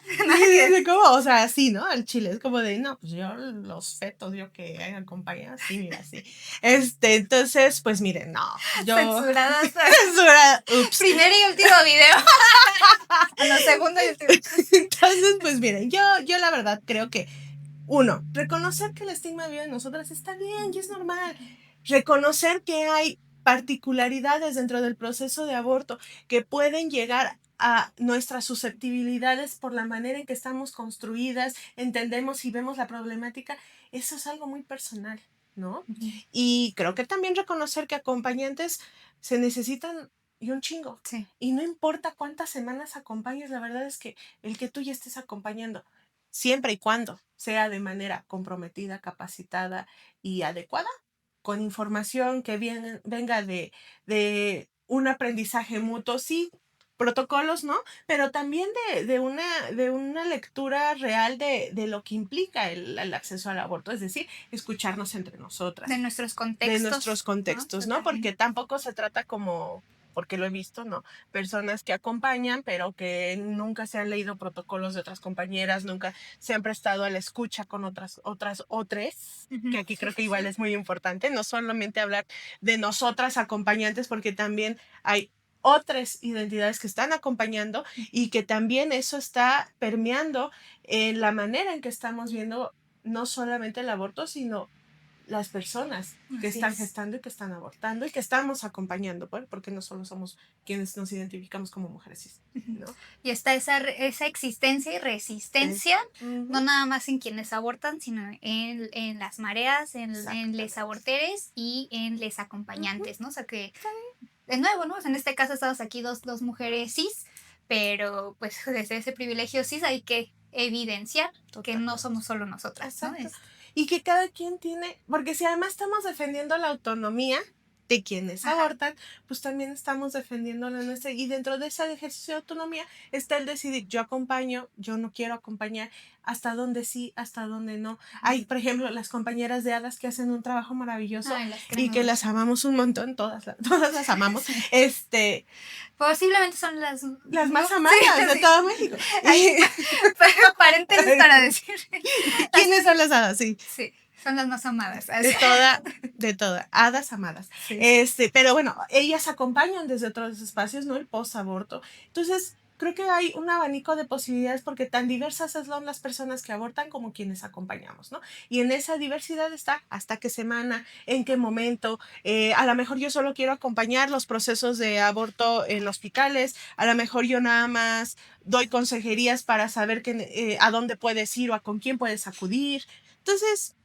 ¿Cómo? O sea, así, ¿no? El chile es como de, no, pues yo los fetos, yo que acompañan, así, mira, así. Entonces, pues miren, no, yo... Censurada. Ups. Primer y último video. No, segundo y último. Entonces, pues miren, yo la verdad creo que, uno, reconocer que el estigma vive en nosotras está bien y es normal. Reconocer que hay particularidades dentro del proceso de aborto que pueden llegar a nuestras susceptibilidades por la manera en que estamos construidas, entendemos y vemos la problemática, eso es algo muy personal, ¿no? Y creo que también reconocer que acompañantes se necesitan y un chingo. Sí. Y no importa cuántas semanas acompañes, la verdad es que el que tú ya estés acompañando, siempre y cuando sea de manera comprometida, capacitada y adecuada, con información que venga de un aprendizaje mutuo, sí, protocolos, ¿no? Pero también de una lectura real de lo que implica el acceso al aborto, es decir, escucharnos entre nosotras. De nuestros contextos. ¿No? Porque tampoco se trata como, porque lo he visto, ¿no? Personas que acompañan, pero que nunca se han leído protocolos de otras compañeras, nunca se han prestado a la escucha con otras, que aquí creo que igual es muy importante, no solamente hablar de nosotras acompañantes, porque también hay otras identidades que están acompañando y que también eso está permeando en la manera en que estamos viendo no solamente el aborto, sino las personas que están gestando y que están abortando y que estamos acompañando, porque no solo somos quienes nos identificamos como mujeres cis, ¿no? Y está esa existencia y resistencia, no nada más en quienes abortan, sino en las mareas, en les aborteres y en les acompañantes, ¿no? O sea que, de nuevo, ¿no? O sea, en este caso estamos aquí dos mujeres cis, pero pues desde ese privilegio cis hay que evidenciar que no Totalmente. somos solo nosotras, ¿no? Exacto. Y que cada quien tiene, porque si además estamos defendiendo la autonomía de quienes Ajá. abortan, pues también estamos defendiendo la nuestra. Y dentro de ese ejercicio de autonomía está el decidir, yo acompaño, yo no quiero acompañar, hasta dónde sí, hasta dónde no. Hay, por ejemplo, las compañeras de hadas que hacen un trabajo maravilloso Ay, las y queremos que mucho. las amamos un montón, todas las amamos. Sí. Posiblemente son las Las ¿no? más amadas de Sí. todo México. Ahí, paréntesis para decir. ¿Quiénes son las hadas? Sí. Sí, son las más amadas. De toda, hadas amadas. Sí. Pero bueno, ellas acompañan desde otros espacios, ¿no? El post-aborto. Entonces, creo que hay un abanico de posibilidades porque tan diversas son las personas que abortan como quienes acompañamos, ¿no? Y en esa diversidad está hasta qué semana, en qué momento. A lo mejor yo solo quiero acompañar los procesos de aborto en hospitales, a lo mejor yo nada más doy consejerías para saber a dónde puedes ir o a con quién puedes acudir. Entonces,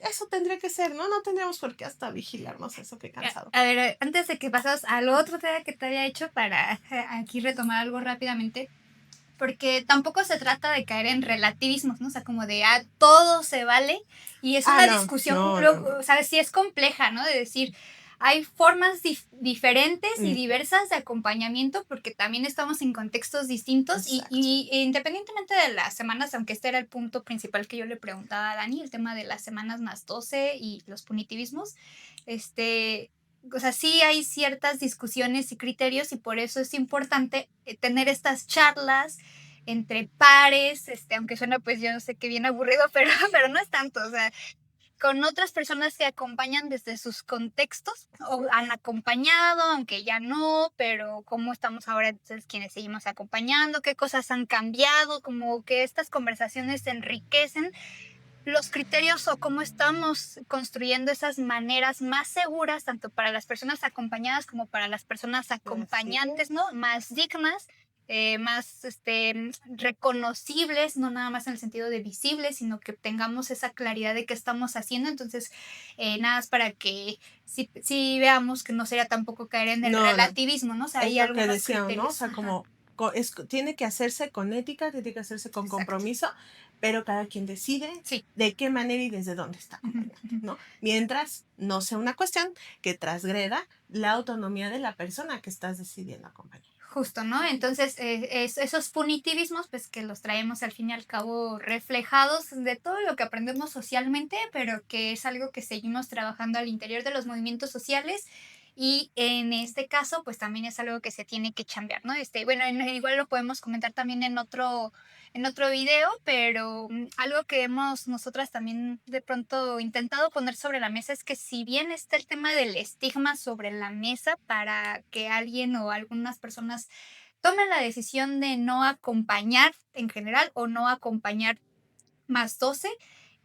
eso tendría que ser, ¿no? No tendríamos por qué hasta vigilarnos eso, qué cansado. A ver, antes de que pasas al otro tema que te había hecho para aquí retomar algo rápidamente, porque tampoco se trata de caer en relativismos, ¿no? O sea, como de, todo se vale, y es una No, discusión, no, no, no. o sea, sí es compleja, ¿no? De decir, hay formas diferentes y diversas de acompañamiento porque también estamos en contextos distintos Exacto. y independientemente de las semanas, aunque este era el punto principal que yo le preguntaba a Dani, el tema de las semanas más 12 y los punitivismos, o sea, sí hay ciertas discusiones y criterios y por eso es importante tener estas charlas entre pares, aunque suena pues yo no sé qué bien aburrido, pero no es tanto, o sea, con otras personas que acompañan desde sus contextos o han acompañado, aunque ya no, pero cómo estamos ahora entonces quienes seguimos acompañando, qué cosas han cambiado, como que estas conversaciones enriquecen los criterios o cómo estamos construyendo esas maneras más seguras, tanto para las personas acompañadas como para las personas acompañantes, ¿no? Más dignas, más reconocibles, no nada más en el sentido de visibles, sino que tengamos esa claridad de qué estamos haciendo. Entonces, nada más para que sí veamos que no sería tampoco caer en el No, no. relativismo, ¿no? O sea, Es hay lo que algunos decían, ¿no? O criterios. sea, como tiene que hacerse con ética, tiene que hacerse con Exacto. compromiso, pero cada quien decide Sí. de qué manera y desde dónde está acompañando, ¿no? Mientras no sea una cuestión que transgreda la autonomía de la persona que estás decidiendo acompañar. Justo, ¿no? Entonces, esos punitivismos, pues que los traemos al fin y al cabo reflejados de todo lo que aprendemos socialmente, pero que es algo que seguimos trabajando al interior de los movimientos sociales. Y en este caso, pues también es algo que se tiene que chambear, ¿no? Bueno, igual lo podemos comentar también en otro video, pero algo que hemos nosotras también de pronto intentado poner sobre la mesa es que si bien está el tema del estigma sobre la mesa para que alguien o algunas personas tomen la decisión de no acompañar en general o no acompañar más 12,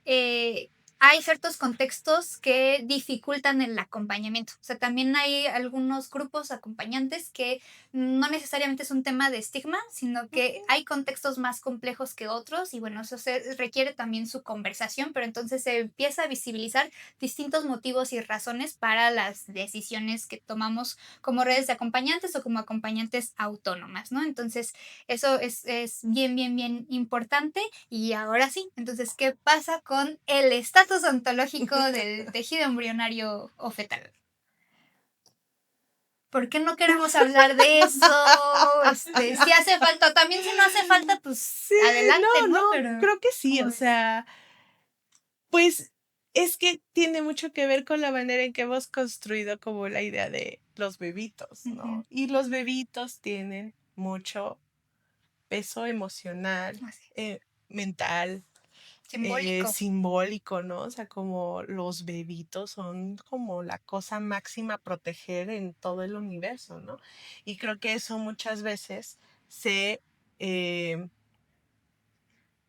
eh, hay ciertos contextos que dificultan el acompañamiento. O sea, también hay algunos grupos acompañantes que no necesariamente es un tema de estigma, sino que hay contextos más complejos que otros y bueno, eso requiere también su conversación, pero entonces se empieza a visibilizar distintos motivos y razones para las decisiones que tomamos como redes de acompañantes o como acompañantes autónomas, ¿no? Entonces, eso es bien, bien, bien importante. Y ahora sí, entonces, ¿qué pasa con el estatus ontológico del tejido embrionario o fetal? ¿Por qué no queremos hablar de eso? Si hace falta, también si no hace falta, pues Sí, adelante, ¿no? Pero, creo que sí, ¿cómo o ves? sea, pues es que tiene mucho que ver con la manera en que hemos construido como la idea de los bebitos, ¿no? Y los bebitos tienen mucho peso emocional, Así es. mental, Simbólico. simbólico, ¿no? O sea, como los bebitos son como la cosa máxima a proteger en todo el universo, ¿no? Y creo que eso muchas veces eh,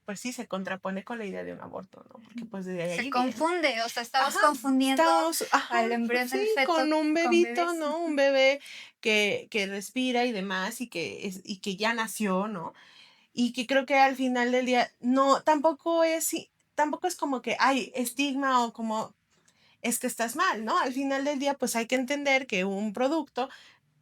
pues sí, se contrapone con la idea de un aborto, ¿no? Porque pues de Se ahí viene. confunde, o sea, estamos Ajá, confundiendo estamos, ajá, al embrión sí, del feto con un con bebito, bebés. ¿no? Un bebé que respira y demás y que ya nació, ¿no? Y que creo que al final del día, no, tampoco es como que hay estigma o como es que estás mal, ¿no? Al final del día, pues hay que entender que un producto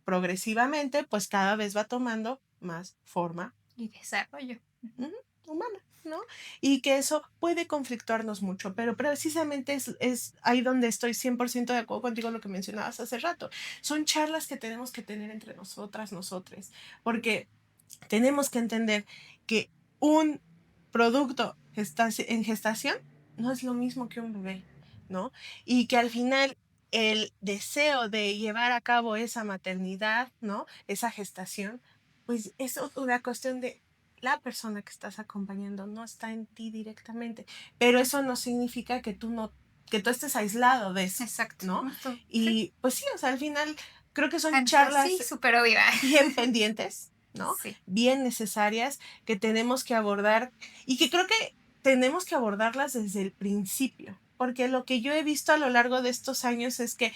progresivamente, pues cada vez va tomando más forma. Y desarrollo. Ujú. humana, ¿no? Y que eso puede conflictuarnos mucho, pero precisamente es ahí donde estoy 100% de acuerdo contigo lo que mencionabas hace rato. Son charlas que tenemos que tener entre nosotras, nosotres, porque tenemos que entender que un producto en gestación no es lo mismo que un bebé, ¿no? Y que al final el deseo de llevar a cabo esa maternidad, ¿no? Esa gestación, pues es una cuestión de la persona que estás acompañando, no está en ti directamente, pero eso no significa que que tú estés aislado de eso, Exacto. ¿no? Justo. Sí. Y pues sí, o sea, al final creo que son Sí, charlas súper obvia. bien pendientes, ¿no? Sí. Bien necesarias que tenemos que abordar y que creo que tenemos que abordarlas desde el principio, porque lo que yo he visto a lo largo de estos años es que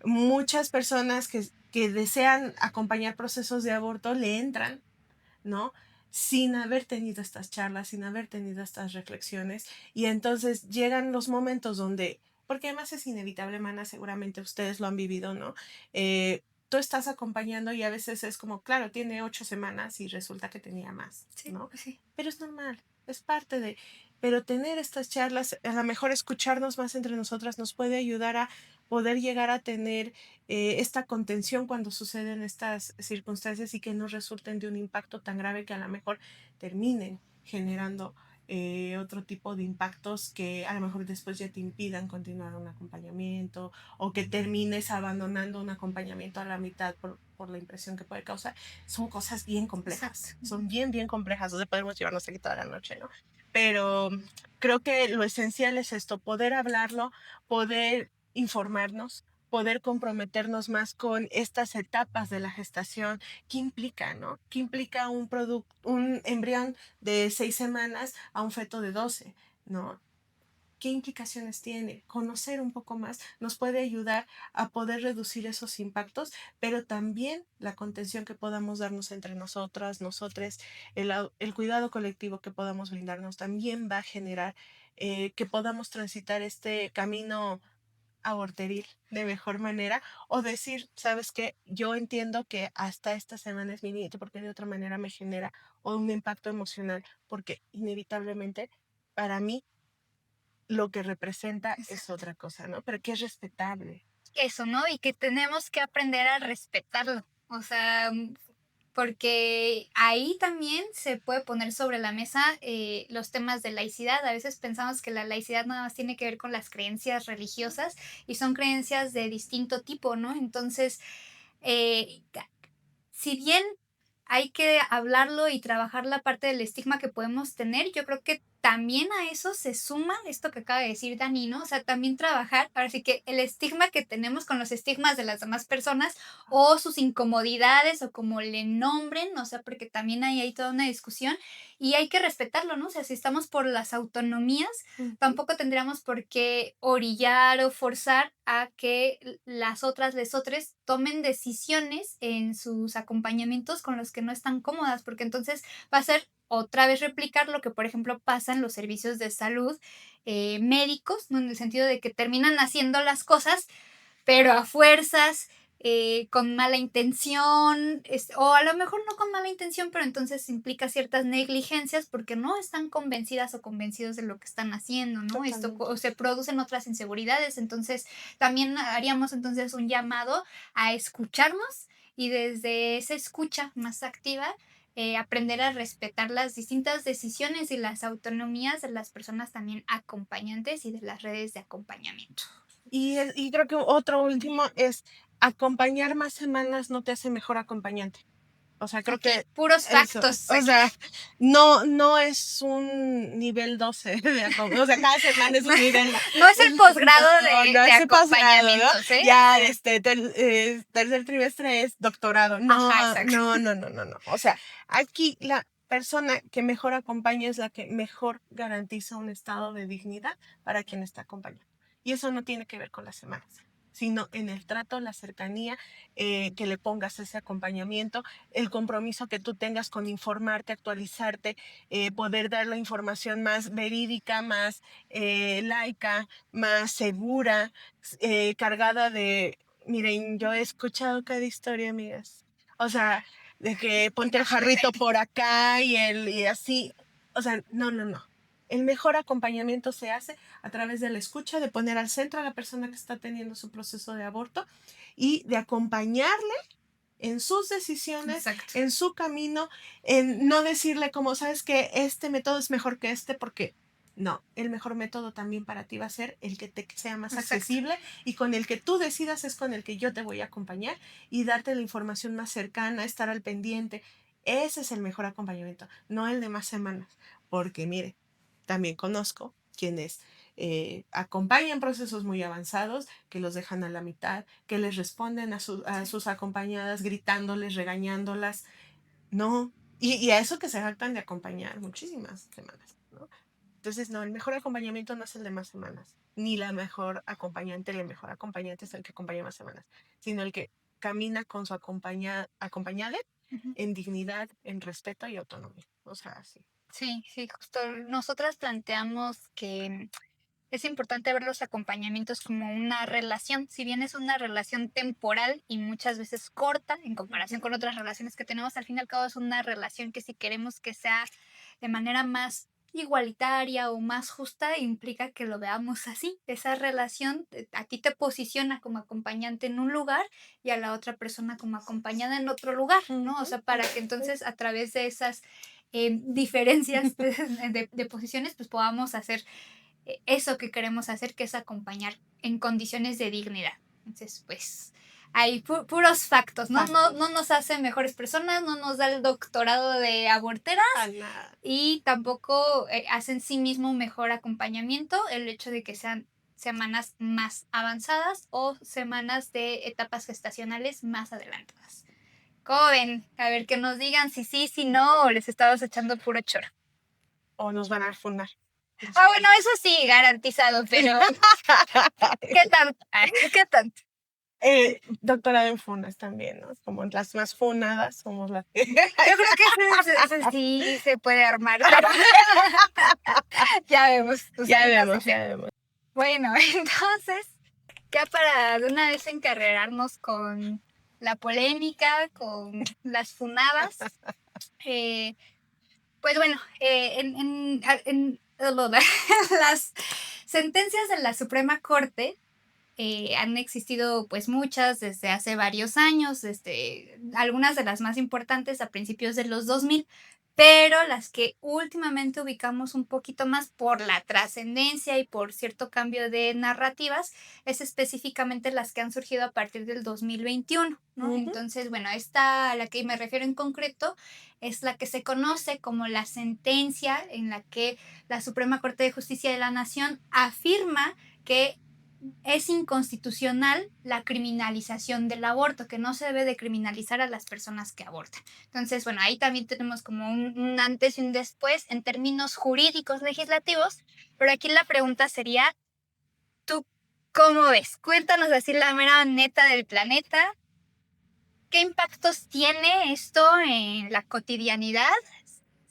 muchas personas que desean acompañar procesos de aborto le entran, ¿no? Sin haber tenido estas charlas, sin haber tenido estas reflexiones. Y entonces llegan los momentos donde, porque además es inevitable, mana, seguramente ustedes lo han vivido, ¿no? Tú estás acompañando y a veces es como, claro, tiene 8 semanas y resulta que tenía más, Sí, ¿no? pues sí. Pero es normal, es parte de... Pero tener estas charlas, a lo mejor escucharnos más entre nosotras nos puede ayudar a poder llegar a tener esta contención cuando suceden estas circunstancias y que no resulten de un impacto tan grave que a lo mejor terminen generando otro tipo de impactos que a lo mejor después ya te impidan continuar un acompañamiento o que termines abandonando un acompañamiento a la mitad por la impresión que puede causar. Son cosas bien complejas, Exacto. son bien complejas, o sea, podemos llevarnos aquí toda la noche, ¿no? Pero creo que lo esencial es esto, poder hablarlo, poder informarnos, poder comprometernos más con estas etapas de la gestación. ¿Qué implica, no? ¿Qué implica un embrión de 6 semanas a un feto de 12, ¿no? ¿Qué implicaciones tiene? Conocer un poco más nos puede ayudar a poder reducir esos impactos, pero también la contención que podamos darnos entre nosotras, nosotres, el cuidado colectivo que podamos brindarnos también va a generar que podamos transitar este camino aborteril de mejor manera o decir, sabes qué, yo entiendo que hasta esta semana es mi límite porque de otra manera me genera un impacto emocional porque inevitablemente para mí lo que representa es Exacto. otra cosa, ¿no? Pero que es respetable. Eso, ¿no? Y que tenemos que aprender a respetarlo. O sea, porque ahí también se puede poner sobre la mesa los temas de laicidad. A veces pensamos que la laicidad nada más tiene que ver con las creencias religiosas y son creencias de distinto tipo, ¿no? Entonces, eh, si bien hay que hablarlo y trabajar la parte del estigma que podemos tener, yo creo que también a eso se suma esto que acaba de decir Dani, ¿no? O sea, también trabajar, ahora sí que el estigma que tenemos con los estigmas de las demás personas o sus incomodidades o como le nombren, o sea, porque también hay toda una discusión y hay que respetarlo, ¿no? O sea, si estamos por las autonomías, tampoco tendríamos por qué orillar o forzar a que las otras, lesotres, tomen decisiones en sus acompañamientos con los que no están cómodas, porque entonces va a ser otra vez replicar lo que, por ejemplo, pasa en los servicios de salud médicos, ¿no? En el sentido de que terminan haciendo las cosas, pero a fuerzas, con mala intención, o a lo mejor no con mala intención, pero entonces implica ciertas negligencias porque no están convencidas o convencidos de lo que están haciendo, ¿no? Esto Totalmente. o se producen otras inseguridades, entonces también haríamos entonces un llamado a escucharnos y desde esa escucha más activa aprender a respetar las distintas decisiones y las autonomías de las personas también acompañantes y de las redes de acompañamiento. Y creo que otro último es acompañar más semanas no te hace mejor acompañante. O sea, creo Aquí, que puros eso, factos o aquí. sea, no es un nivel 12 o sea, cada semana es un nivel, No es el posgrado no de es el posgrado, ¿no? acompañamientos, ¿eh? Ya, tercer trimestre es doctorado. No, Ajá, exacto. no. O sea, aquí la persona que mejor acompaña es la que mejor garantiza un estado de dignidad para quien está acompañando. Y eso no tiene que ver con las semanas, sino en el trato, la cercanía, que le pongas ese acompañamiento, el compromiso que tú tengas con informarte, actualizarte, poder dar la información más verídica, más laica, más segura, cargada de, miren, yo he escuchado cada historia, amigas. O sea, de que ponte el jarrito por acá y así. O sea, no, no, no. El mejor acompañamiento se hace a través de la escucha, de poner al centro a la persona que está teniendo su proceso de aborto y de acompañarle en sus decisiones, Exacto. en su camino, en no decirle como, sabes que este método es mejor que este, porque no, el mejor método también para ti va a ser el que te sea más Exacto. accesible y con el que tú decidas es con el que yo te voy a acompañar y darte la información más cercana, estar al pendiente. Ese es el mejor acompañamiento, no el de más semanas, porque mire, también conozco quienes acompañan procesos muy avanzados, que los dejan a la mitad, que les responden a sus acompañadas gritándoles, regañándolas. No, y a eso que se jactan de acompañar muchísimas semanas, ¿no? Entonces, no, el mejor acompañamiento no es el de más semanas, ni la mejor acompañante, el mejor acompañante es el que acompaña más semanas, sino el que camina con su acompañada Ujú. en dignidad, en respeto y autonomía. O sea, sí. Sí, sí, justo. Nosotras planteamos que es importante ver los acompañamientos como una relación, si bien es una relación temporal y muchas veces corta en comparación con otras relaciones que tenemos, al fin y al cabo es una relación que si queremos que sea de manera más igualitaria o más justa, implica que lo veamos así. Esa relación a ti te posiciona como acompañante en un lugar y a la otra persona como acompañada en otro lugar, ¿no? O sea, para que entonces a través de esas diferencias de posiciones, pues podamos hacer eso que queremos hacer, que es acompañar en condiciones de dignidad. Entonces, pues, hay puros factos, ¿no? No, no nos hace mejores personas, no nos da el doctorado de aborteras y tampoco hace en sí mismo mejor acompañamiento el hecho de que sean semanas más avanzadas o semanas de etapas gestacionales más adelantadas. ¿Cómo ven? A ver, que nos digan si sí, si no, o les estamos echando puro choro. O nos van a fundar. Ah, bueno, eso sí, garantizado, pero ¿qué tanto? ¿Qué tanto? Doctorado en funas también, ¿no? Como las más funadas somos las que... Yo creo que ese sí se puede armar, pero ya vemos. Ya vemos, ya vemos. Bueno, entonces, ya para de una vez encarrerarnos con la polémica, con las funadas, pues bueno, las sentencias de la Suprema Corte han existido pues muchas desde hace varios años, algunas de las más importantes a principios de los 2000, pero las que últimamente ubicamos un poquito más por la trascendencia y por cierto cambio de narrativas, es específicamente las que han surgido a partir del 2021, ¿no? Entonces, bueno, esta a la que me refiero en concreto es la que se conoce como la sentencia en la que la Suprema Corte de Justicia de la Nación afirma que es inconstitucional la criminalización del aborto, que no se debe de criminalizar a las personas que abortan. Entonces, bueno, ahí también tenemos como un antes y un después en términos jurídicos legislativos, pero aquí la pregunta sería, ¿tú cómo ves? Cuéntanos así la mera neta del planeta. ¿Qué impactos tiene esto en la cotidianidad?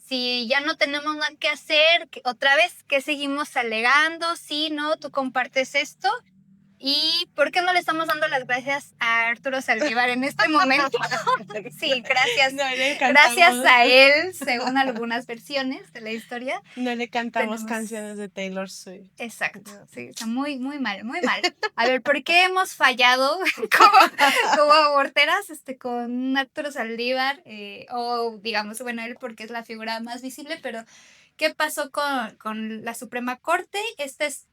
Si ya no tenemos nada que hacer, otra vez, ¿qué seguimos alegando? Sí, no, tú compartes esto. ¿Y por qué no le estamos dando las gracias a Arturo Saldívar en este momento? Sí, gracias. No le Gracias cantamos, a él, según algunas versiones de la historia. no le cantamos tenemos- canciones de Taylor Swift. Exacto, sí, está muy, muy mal, muy mal. A ver, ¿por qué hemos fallado como aborteras con Arturo Saldívar? O digamos, bueno, él porque es la figura más visible, pero ¿qué pasó con la Suprema Corte?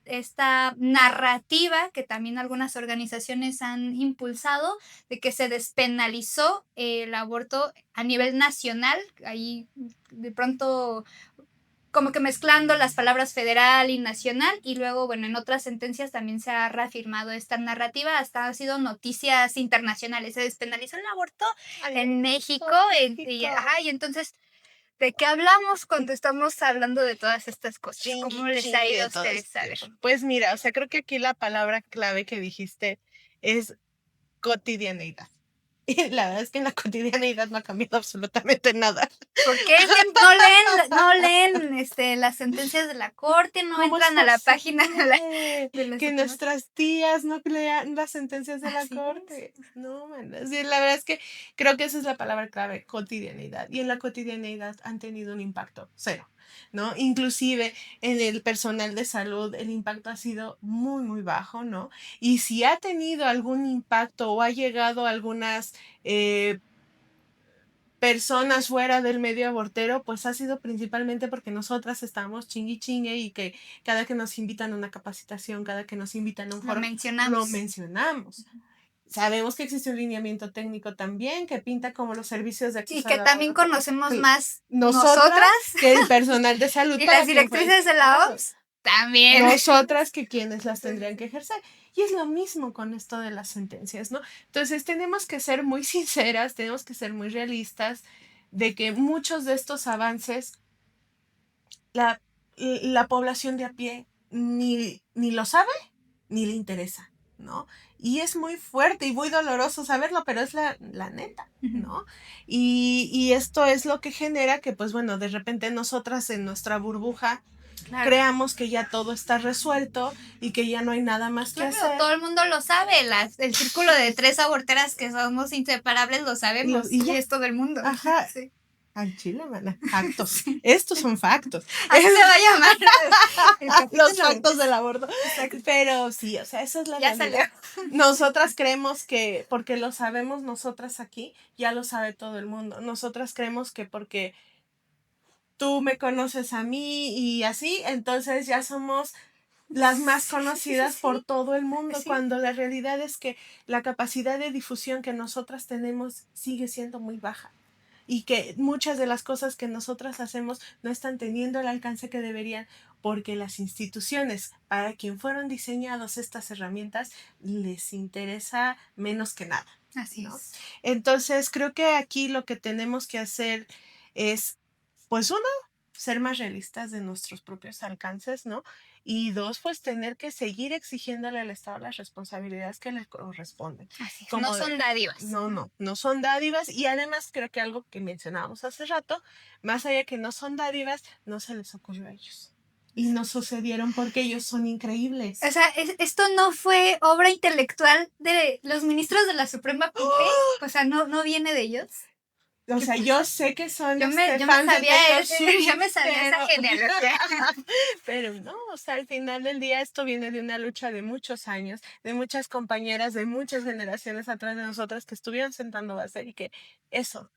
Esta narrativa que también algunas organizaciones han impulsado de que se despenalizó el aborto a nivel nacional. Ahí de pronto como que mezclando las palabras federal y nacional, y luego, bueno, en otras sentencias también se ha reafirmado esta narrativa, hasta han sido noticias internacionales. Se despenalizó el aborto en México, y entonces, ¿de qué hablamos cuando estamos hablando de todas estas cosas? ¿Cómo les ha ido a ustedes? A ver. Pues mira, o sea, creo que aquí la palabra clave que dijiste es cotidianeidad. Y la verdad es que en la cotidianeidad no ha cambiado absolutamente nada. ¿Por qué no leen las sentencias de la corte, no entran a la página de la que Suprema? nuestras tías no lean las sentencias de la corte? No, man. Sí, la verdad es que creo que esa es la palabra clave, cotidianidad. Y en la cotidianidad han tenido un impacto cero. ¿no? Inclusive en el personal de salud el impacto ha sido muy, muy bajo, ¿no? Y si ha tenido algún impacto o ha llegado a algunas personas fuera del medio abortero, pues ha sido principalmente porque nosotras estamos chingui chingue y que cada que nos invitan a una capacitación, cada que nos invitan a un Lo foro, mencionamos. lo mencionamos. Sabemos que existe un lineamiento técnico también que pinta como los servicios de acceso Y que también conocemos más nosotras que el personal de salud. Y las directrices de la OMS también. Nosotras que quienes las tendrían que ejercer. Y es lo mismo con esto de las sentencias, ¿no? Entonces tenemos que ser muy sinceras, tenemos que ser muy realistas de que muchos de estos avances, la población de a pie ni lo sabe ni le interesa, ¿no? Y es muy fuerte y muy doloroso saberlo, pero es la neta, ¿no? Y esto es lo que genera que, pues bueno, de repente nosotras en nuestra burbuja creamos que ya todo está resuelto y que ya no hay nada más que hacer. Todo el mundo lo sabe, el círculo de 3 aborteras que somos inseparables lo sabemos, y es todo el mundo. Ajá. Sí. Al chile, mana. Factos. Estos son factos. Así se va a llamar. Los factos del aborto. Exacto. Pero sí, o sea, eso es la realidad. Salió. Nosotras creemos que porque lo sabemos nosotras aquí, ya lo sabe todo el mundo. Nosotras creemos que porque tú me conoces a mí y así, entonces ya somos las más conocidas por todo el mundo, cuando la realidad es que la capacidad de difusión que nosotras tenemos sigue siendo muy baja y que muchas de las cosas que nosotras hacemos no están teniendo el alcance que deberían porque las instituciones para quien fueron diseñadas estas herramientas les interesa menos que nada. Así ¿no? es. Entonces creo que aquí lo que tenemos que hacer es, pues uno, ser más realistas de nuestros propios alcances, ¿no? Y dos, pues tener que seguir exigiéndole al Estado las responsabilidades que le corresponden. Así es. No son dádivas. No son dádivas. Y además creo que algo que mencionábamos hace rato, más allá que no son dádivas, no se les ocurrió a ellos. Y no sucedieron porque ellos son increíbles. O sea, esto no fue obra intelectual de los ministros de la Suprema Corte. ¡Oh! O sea, no viene de ellos. O sea, yo sé que son yo me fans sabía de yo me sabía esa genealogía. Pero no, o sea, al final del día esto viene de una lucha de muchos años, de muchas compañeras, de muchas generaciones atrás de nosotras que estuvieron sentando base y que eso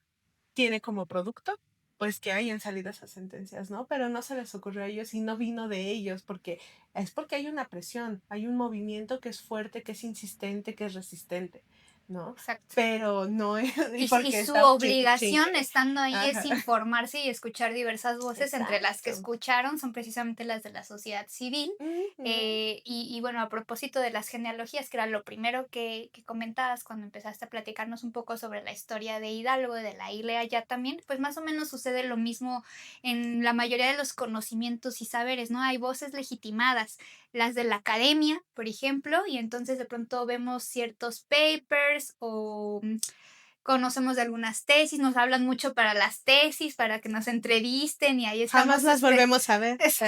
tiene como producto, pues que hayan salido esas sentencias, ¿no? Pero no se les ocurrió a ellos y no vino de ellos porque hay una presión, hay un movimiento que es fuerte, que es insistente, que es resistente. ¿no? Exacto. Pero no es... Y su obligación estando ahí es informarse y escuchar diversas voces. Exacto. Entre las que escucharon son precisamente las de la sociedad civil. Y bueno, a propósito de las genealogías, que era lo primero que comentabas cuando empezaste a platicarnos un poco sobre la historia de Hidalgo, de la isla allá también, pues más o menos sucede lo mismo en la mayoría de los conocimientos y saberes, ¿no? Hay voces legitimadas, las de la academia, por ejemplo, y entonces de pronto vemos ciertos papers o conocemos de algunas tesis, nos hablan mucho para las tesis, para que nos entrevisten y ahí estamos. Jamás las volvemos a ver. Es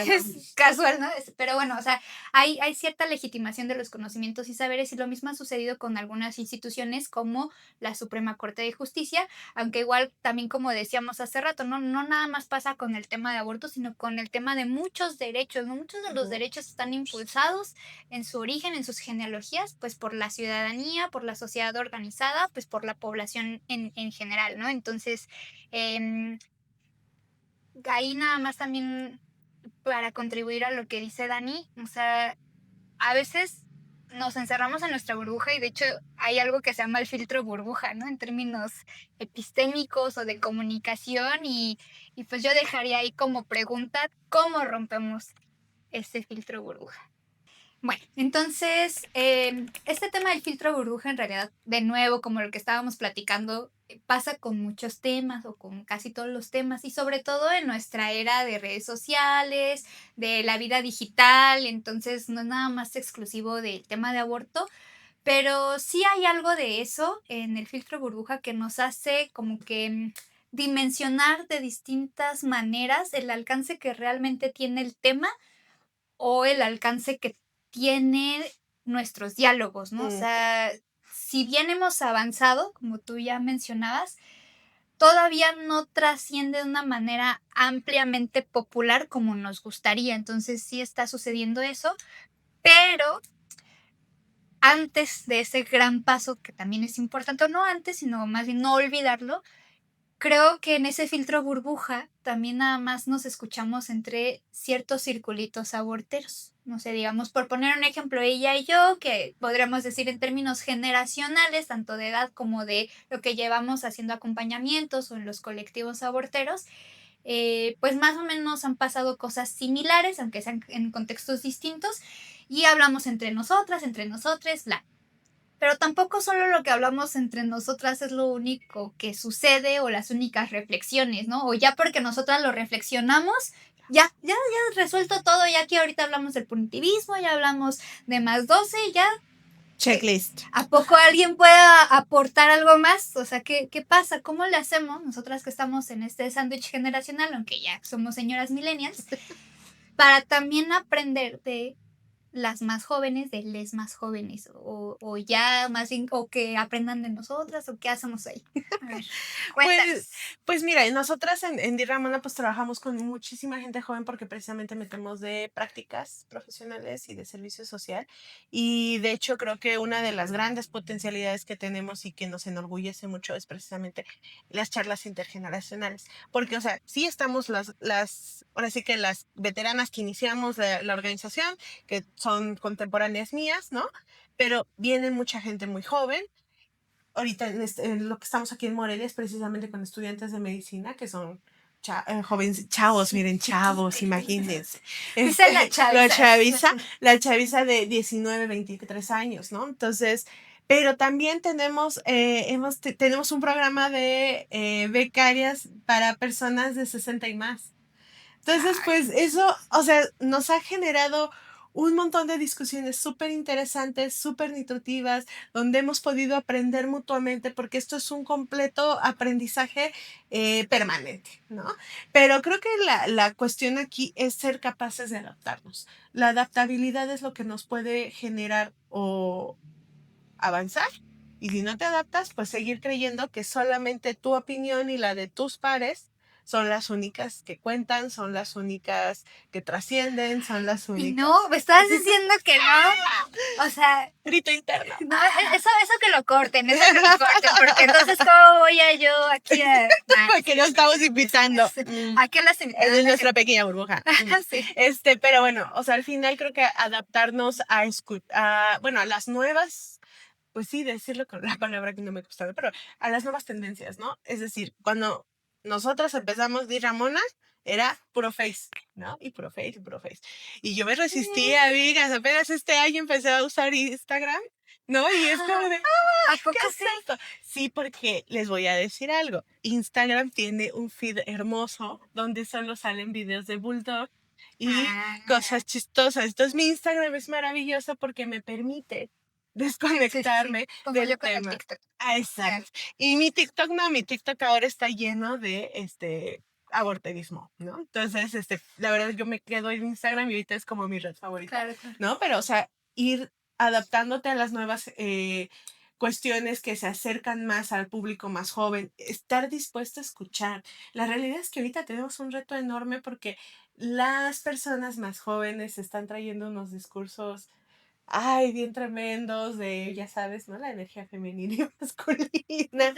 casual, ¿no? Pero bueno, o sea, hay cierta legitimación de los conocimientos y saberes y lo mismo ha sucedido con algunas instituciones como la Suprema Corte de Justicia, aunque igual también como decíamos hace rato, no nada más pasa con el tema de aborto, sino con el tema de muchos derechos, ¿no? Muchos de los derechos están impulsados en su origen, en sus genealogías, pues por la ciudadanía, por la sociedad organizada, pues por la población en general, ¿no? Entonces, ahí nada más también para contribuir a lo que dice Dani, o sea, a veces nos encerramos en nuestra burbuja y de hecho hay algo que se llama el filtro burbuja, ¿no? En términos epistémicos o de comunicación y pues yo dejaría ahí como pregunta, ¿cómo rompemos ese filtro burbuja? Bueno, entonces, este tema del filtro burbuja en realidad, de nuevo, como lo que estábamos platicando, pasa con muchos temas o con casi todos los temas y sobre todo en nuestra era de redes sociales, de la vida digital, entonces no es nada más exclusivo del tema de aborto, pero sí hay algo de eso en el filtro burbuja que nos hace como que dimensionar de distintas maneras el alcance que realmente tiene el tema o el alcance que tiene nuestros diálogos, ¿no? O sea, si bien hemos avanzado, como tú ya mencionabas, todavía no trasciende de una manera ampliamente popular como nos gustaría. Entonces sí está sucediendo eso, pero antes de ese gran paso, que también es importante, o no antes, sino más bien no olvidarlo, creo que en ese filtro burbuja también nada más nos escuchamos entre ciertos circulitos aborteros. No sé, digamos, por poner un ejemplo, ella y yo, que podríamos decir en términos generacionales, tanto de edad como de lo que llevamos haciendo acompañamientos o en los colectivos aborteros, pues más o menos han pasado cosas similares, aunque sean en contextos distintos, y hablamos entre nosotros, bla. Pero tampoco solo lo que hablamos entre nosotras es lo único que sucede o las únicas reflexiones, ¿no? O ya porque nosotras lo reflexionamos, ya resuelto todo, ya que ahorita hablamos del punitivismo, ya hablamos de más 12, ya. Checklist. ¿A poco alguien pueda aportar algo más? O sea, ¿qué pasa? ¿Cómo le hacemos nosotras que estamos en este sándwich generacional, aunque ya somos señoras millennials, para también aprender de las más jóvenes de les más jóvenes, o ya más bien, o que aprendan de nosotras, o qué hacemos ahí? A ver, cuéntanos. Pues mira, nosotras en Di Ramona pues trabajamos con muchísima gente joven porque precisamente metemos de prácticas profesionales y de servicio social, y de hecho creo que una de las grandes potencialidades que tenemos y que nos enorgullece mucho es precisamente las charlas intergeneracionales, porque o sea, sí estamos ahora sí que las veteranas que iniciamos la organización, que son contemporáneas mías, ¿no? Pero viene mucha gente muy joven. Ahorita en lo que estamos aquí en Morelia es precisamente con estudiantes de medicina que son jóvenes, chavos, miren, chavos, imagínense. Esa es la chaviza. La chaviza de 19, 23 años, ¿no? Entonces, pero también tenemos un programa de becarias para personas de 60 y más. Entonces, pues eso, o sea, nos ha generado un montón de discusiones súper interesantes, súper nutritivas, donde hemos podido aprender mutuamente, porque esto es un completo aprendizaje permanente, ¿no? Pero creo que la cuestión aquí es ser capaces de adaptarnos. La adaptabilidad es lo que nos puede generar o avanzar. Y si no te adaptas, pues seguir creyendo que solamente tu opinión y la de tus pares son las únicas que cuentan, son las únicas que trascienden, son las Y únicas. no, me estabas diciendo que no. O sea, Grito interno. no, eso que lo corten, porque entonces cómo voy a yo aquí a... Porque nos estamos invitando. ¿A qué las Es invitadas? nuestra pequeña burbuja. Sí. Pero bueno, o sea, al final creo que adaptarnos bueno, a las nuevas, pues sí, decirlo con la palabra que no me gusta, pero a las nuevas tendencias, ¿no? Es decir, cuando nosotros empezamos Di Ramona, era puro face, ¿no? Y puro face, y puro face. Y yo me resistía, amigas, apenas este año empecé a usar Instagram, ¿no? Y es como de, ¿A poco ¿qué es sí? esto? Sí, porque les voy a decir algo. Instagram tiene un feed hermoso donde solo salen videos de Bulldog y cosas chistosas. Entonces mi Instagram es maravilloso porque me permite desconectarme Como del yo con el tema. TikTok. Exacto. Y mi TikTok no, mi TikTok ahora está lleno de aborterismo, ¿no? Entonces, la verdad yo me quedo en Instagram y ahorita es como mi red favorita, Claro, claro. ¿no? Pero, o sea, ir adaptándote a las nuevas cuestiones que se acercan más al público más joven, estar dispuesto a escuchar. La realidad es que ahorita tenemos un reto enorme porque las personas más jóvenes están trayendo unos discursos, ay, bien tremendos de, ya sabes, ¿no? La energía femenina y masculina,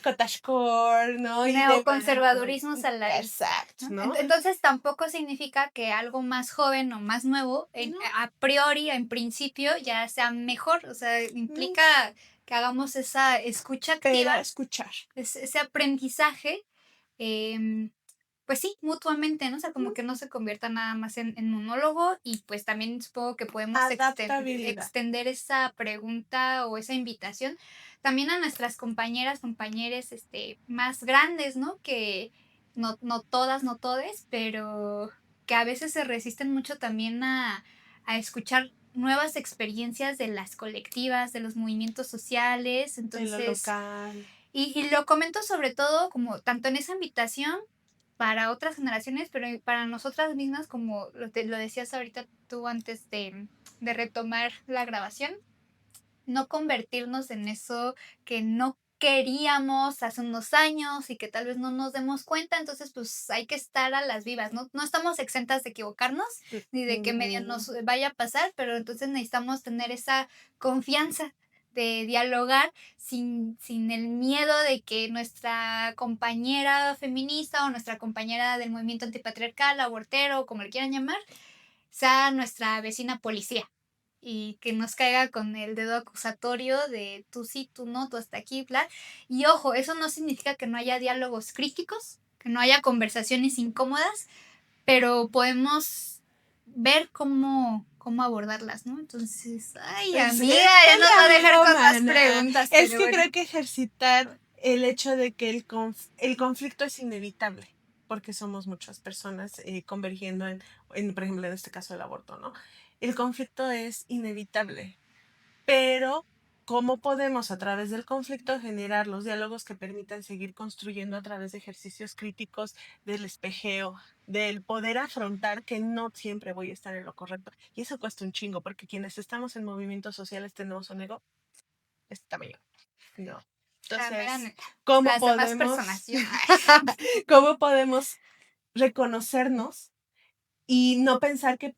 cottagecore, ¿no? Y demás, ¿no? Neoconservadurismo salarial. Exacto, ¿no? Entonces tampoco significa que algo más joven o más nuevo, No. a priori, en principio, ya sea mejor. O sea, implica que hagamos esa escucha Pero activa, escuchar. ese aprendizaje, pues sí, mutuamente, ¿no? O sea, como Ujú. que no se convierta nada más en monólogo, y pues también supongo que podemos Adaptabilidad. extender esa pregunta o esa invitación también a nuestras compañeras, compañeros más grandes, ¿no? Que no todas, no todes, pero que a veces se resisten mucho también a escuchar nuevas experiencias de las colectivas, de los movimientos sociales. De lo Entonces, local. y lo comento sobre todo como tanto en esa invitación para otras generaciones, pero para nosotras mismas, como lo decías ahorita tú antes de retomar la grabación, no convertirnos en eso que no queríamos hace unos años y que tal vez no nos demos cuenta, entonces pues hay que estar a las vivas, ¿no? No estamos exentas de equivocarnos ni de que medio nos vaya a pasar, pero entonces necesitamos tener esa confianza de dialogar sin el miedo de que nuestra compañera feminista o nuestra compañera del movimiento antipatriarcal, abortero, como le quieran llamar, sea nuestra vecina policía y que nos caiga con el dedo acusatorio de tú sí, tú no, tú hasta aquí, bla. Y ojo, eso no significa que no haya diálogos críticos, que no haya conversaciones incómodas, pero podemos ver cómo abordarlas, ¿no? Entonces, ay, amiga, ya nos va a dejar con más preguntas. Es pero que bueno. creo que ejercitar el hecho de que el conflicto es inevitable, porque somos muchas personas convergiendo por ejemplo, en este caso el aborto, ¿no? El conflicto es inevitable, pero ¿cómo podemos a través del conflicto generar los diálogos que permitan seguir construyendo a través de ejercicios críticos, del espejeo, del poder afrontar que no siempre voy a estar en lo correcto? Y eso cuesta un chingo, porque quienes estamos en movimientos sociales tenemos un ego este tamaño. No. Entonces, ¿cómo Las demás podemos, personas. Yo, cómo podemos reconocernos y no pensar que,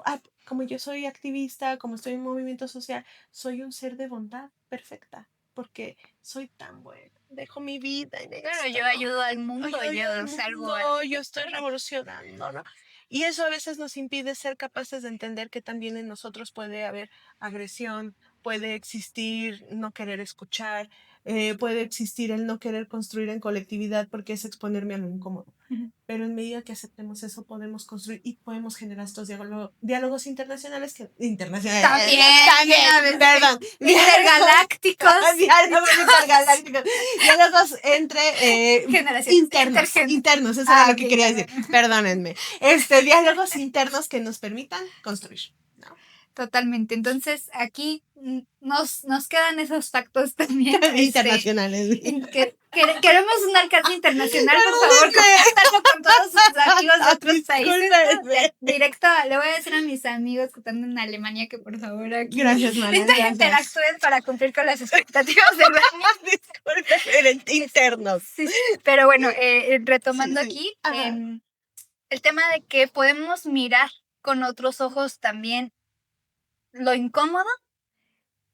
como yo soy activista, como estoy en movimiento social, soy un ser de bondad perfecta, porque soy tan buena, dejo mi vida en claro, esto, yo ¿no? ayudo al mundo, Yo ayudo yo al salvo mundo, yo estoy revolucionando, ¿no? Y eso a veces nos impide ser capaces de entender que también en nosotros puede haber agresión, puede existir no querer escuchar, puede existir el no querer construir en colectividad porque es exponerme a lo incómodo. Pero en medida que aceptemos eso, podemos construir y podemos generar estos diálogos internacionales También, perdón, intergalácticos. diálogos intergalácticos, diálogos entre Generaciones. internos, eso era lo que Ok, quería ya. decir, perdónenme, diálogos internos que nos permitan construir, ¿no? Totalmente. Entonces, aquí nos quedan esos pactos también. Internacionales. Queremos una alcance internacional, por favor, compártanlo con todos sus amigos de otros países. Discúlpenme. Directo, le voy a decir a mis amigos que están en Alemania que por favor aquí Gracias, Mara, gracias. interactúen para cumplir con las expectativas de Disculpen, internos. Sí, pero bueno, retomando Sí. aquí, Ajá. el tema de que podemos mirar con otros ojos también lo incómodo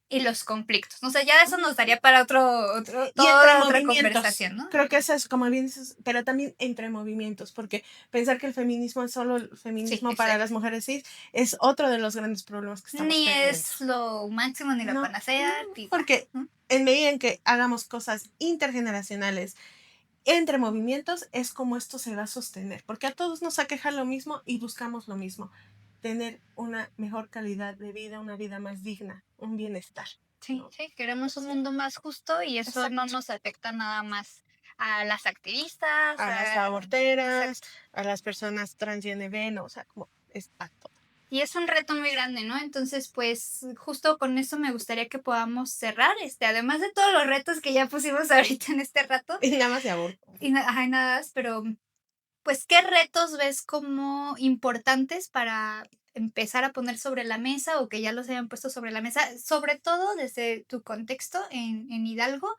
y los conflictos. O sea, ya eso nos daría para Y toda entre otra movimientos. conversación, ¿no? Creo que eso es como bien dices, pero también entre movimientos, porque pensar que el feminismo es solo el feminismo Sí, para exacto. las mujeres cis es otro de los grandes problemas que estamos Ni teniendo. es lo máximo ni la No, panacea. porque en medida en que hagamos cosas intergeneracionales entre movimientos es como esto se va a sostener, porque a todos nos aqueja lo mismo y buscamos lo mismo, tener una mejor calidad de vida, una vida más digna, un bienestar. Sí, ¿no? sí, queremos un mundo más justo y eso Exacto. no nos afecta nada más a las activistas, A las aborteras, a las personas trans y NB, no, o sea, como es a todo. Y es un reto muy grande, ¿no? Entonces, pues, justo con eso me gustaría que podamos cerrar, además de todos los retos que ya pusimos ahorita en este rato. Y nada más de aborto. Y nada más, pero, pues, ¿qué retos ves como importantes para empezar a poner sobre la mesa o que ya los hayan puesto sobre la mesa, sobre todo desde tu contexto en Hidalgo,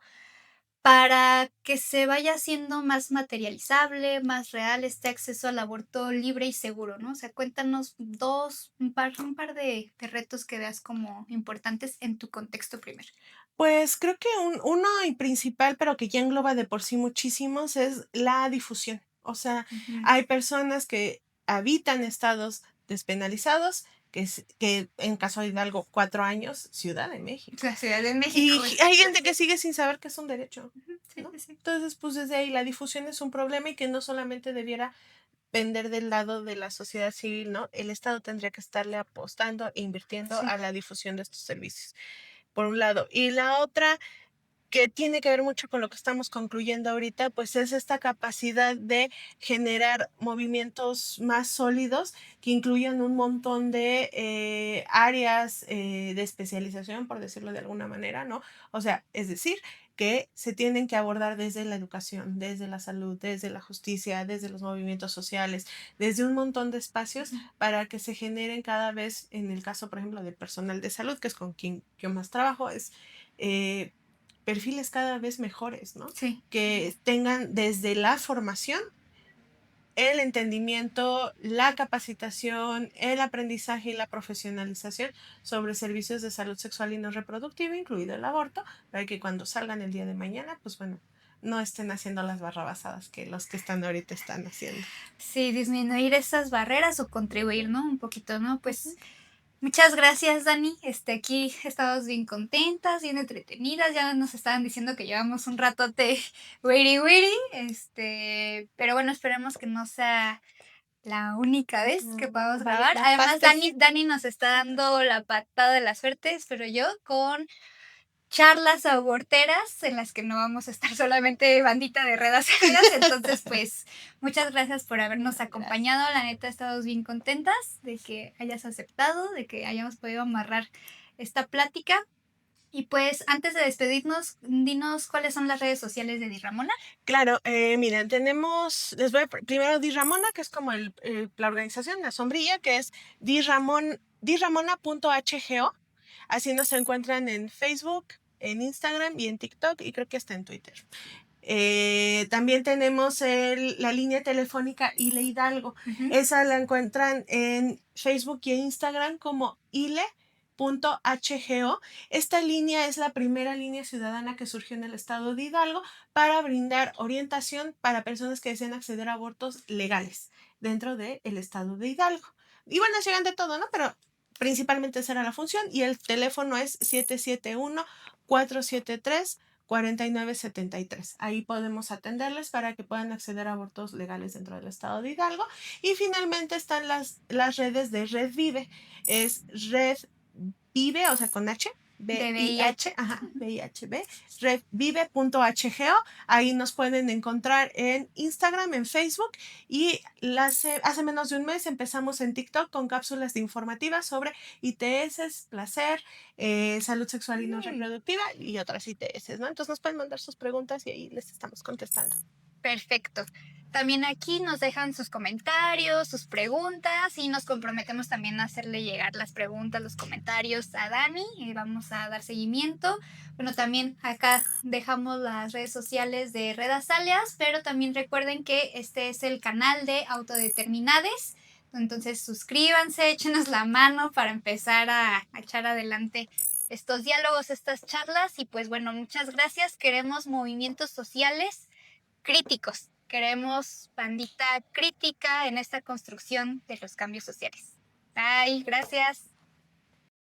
para que se vaya haciendo más materializable, más real este acceso al aborto libre y seguro, ¿no? O sea, cuéntanos un par de retos que veas como importantes en tu contexto primero. Pues creo que uno y principal, pero que ya engloba de por sí muchísimos, es la difusión. O sea, hay personas que habitan estados despenalizados, que en caso de Hidalgo, 4 años, Ciudad de México. La Ciudad de México. Y hay gente que sigue sin saber que es un derecho. Sí, ¿no? sí. Entonces, pues desde ahí la difusión es un problema y que no solamente debiera pender del lado de la sociedad civil, ¿no? El Estado tendría que estarle apostando e invirtiendo a la difusión de estos servicios, por un lado. Y la otra, que tiene que ver mucho con lo que estamos concluyendo ahorita, pues es esta capacidad de generar movimientos más sólidos que incluyan un montón de áreas de especialización, por decirlo de alguna manera, ¿no? O sea, es decir, que se tienen que abordar desde la educación, desde la salud, desde la justicia, desde los movimientos sociales, desde un montón de espacios para que se generen cada vez, en el caso, por ejemplo, del personal de salud, que es con quien yo más trabajo, es perfiles cada vez mejores, ¿no? Sí. Que tengan desde la formación, el entendimiento, la capacitación, el aprendizaje y la profesionalización sobre servicios de salud sexual y no reproductiva, incluido el aborto, para que cuando salgan el día de mañana, pues bueno, no estén haciendo las barrabasadas que los que están ahorita están haciendo. Sí, disminuir esas barreras o contribuir, ¿no? Un poquito, ¿no? Ujú. Pues muchas gracias, Dani. Aquí estamos bien contentas, bien entretenidas. Ya nos estaban diciendo que llevamos un ratote wiri wiri. Pero bueno, esperemos que no sea la única vez que podamos Vaya, grabar. las Además, pastas. Dani nos está dando la patada de la suerte, espero yo, con charlas aborteras en las que no vamos a estar solamente bandita de redes sociales. Entonces, pues, muchas gracias por habernos acompañado. La neta, estamos bien contentas de que hayas aceptado, de que hayamos podido amarrar esta plática. Y pues, antes de despedirnos, dinos cuáles son las redes sociales de Di Ramona. Claro, miren, les voy a primero Di Ramona, que es como la organización, la sombrilla, que es dirramona.hgo. Así nos encuentran en Facebook, en Instagram y en TikTok, y creo que está en Twitter. También tenemos la línea telefónica Ile Hidalgo. Esa la encuentran en Facebook y en Instagram como ile.hgo. Esta línea es la primera línea ciudadana que surgió en el estado de Hidalgo para brindar orientación para personas que deseen acceder a abortos legales dentro del estado de Hidalgo. Y bueno, llegan de todo, ¿no? Pero principalmente esa era la función, y el teléfono es 771-473-4973. Ahí podemos atenderles para que puedan acceder a abortos legales dentro del estado de Hidalgo. Y finalmente están las redes de Red Vive. Es Red Vive, o sea, con H, De VIH, VIHB, redvive.hgo. Ahí nos pueden encontrar en Instagram, en Facebook, y hace menos de un mes empezamos en TikTok con cápsulas informativas sobre ITS, placer, salud sexual y no reproductiva y otras ITS, ¿no? Entonces nos pueden mandar sus preguntas y ahí les estamos contestando. Perfecto. También aquí nos dejan sus comentarios, sus preguntas, y nos comprometemos también a hacerle llegar las preguntas, los comentarios a Dani, y vamos a dar seguimiento. Bueno, también acá dejamos las redes sociales de Redas Alias, pero también recuerden que este es el canal de Autodeterminades. Entonces suscríbanse, échenos la mano para empezar a echar adelante estos diálogos, estas charlas. Y pues bueno, muchas gracias. Queremos movimientos sociales críticos. Queremos bandita crítica en esta construcción de los cambios sociales. Bye, gracias.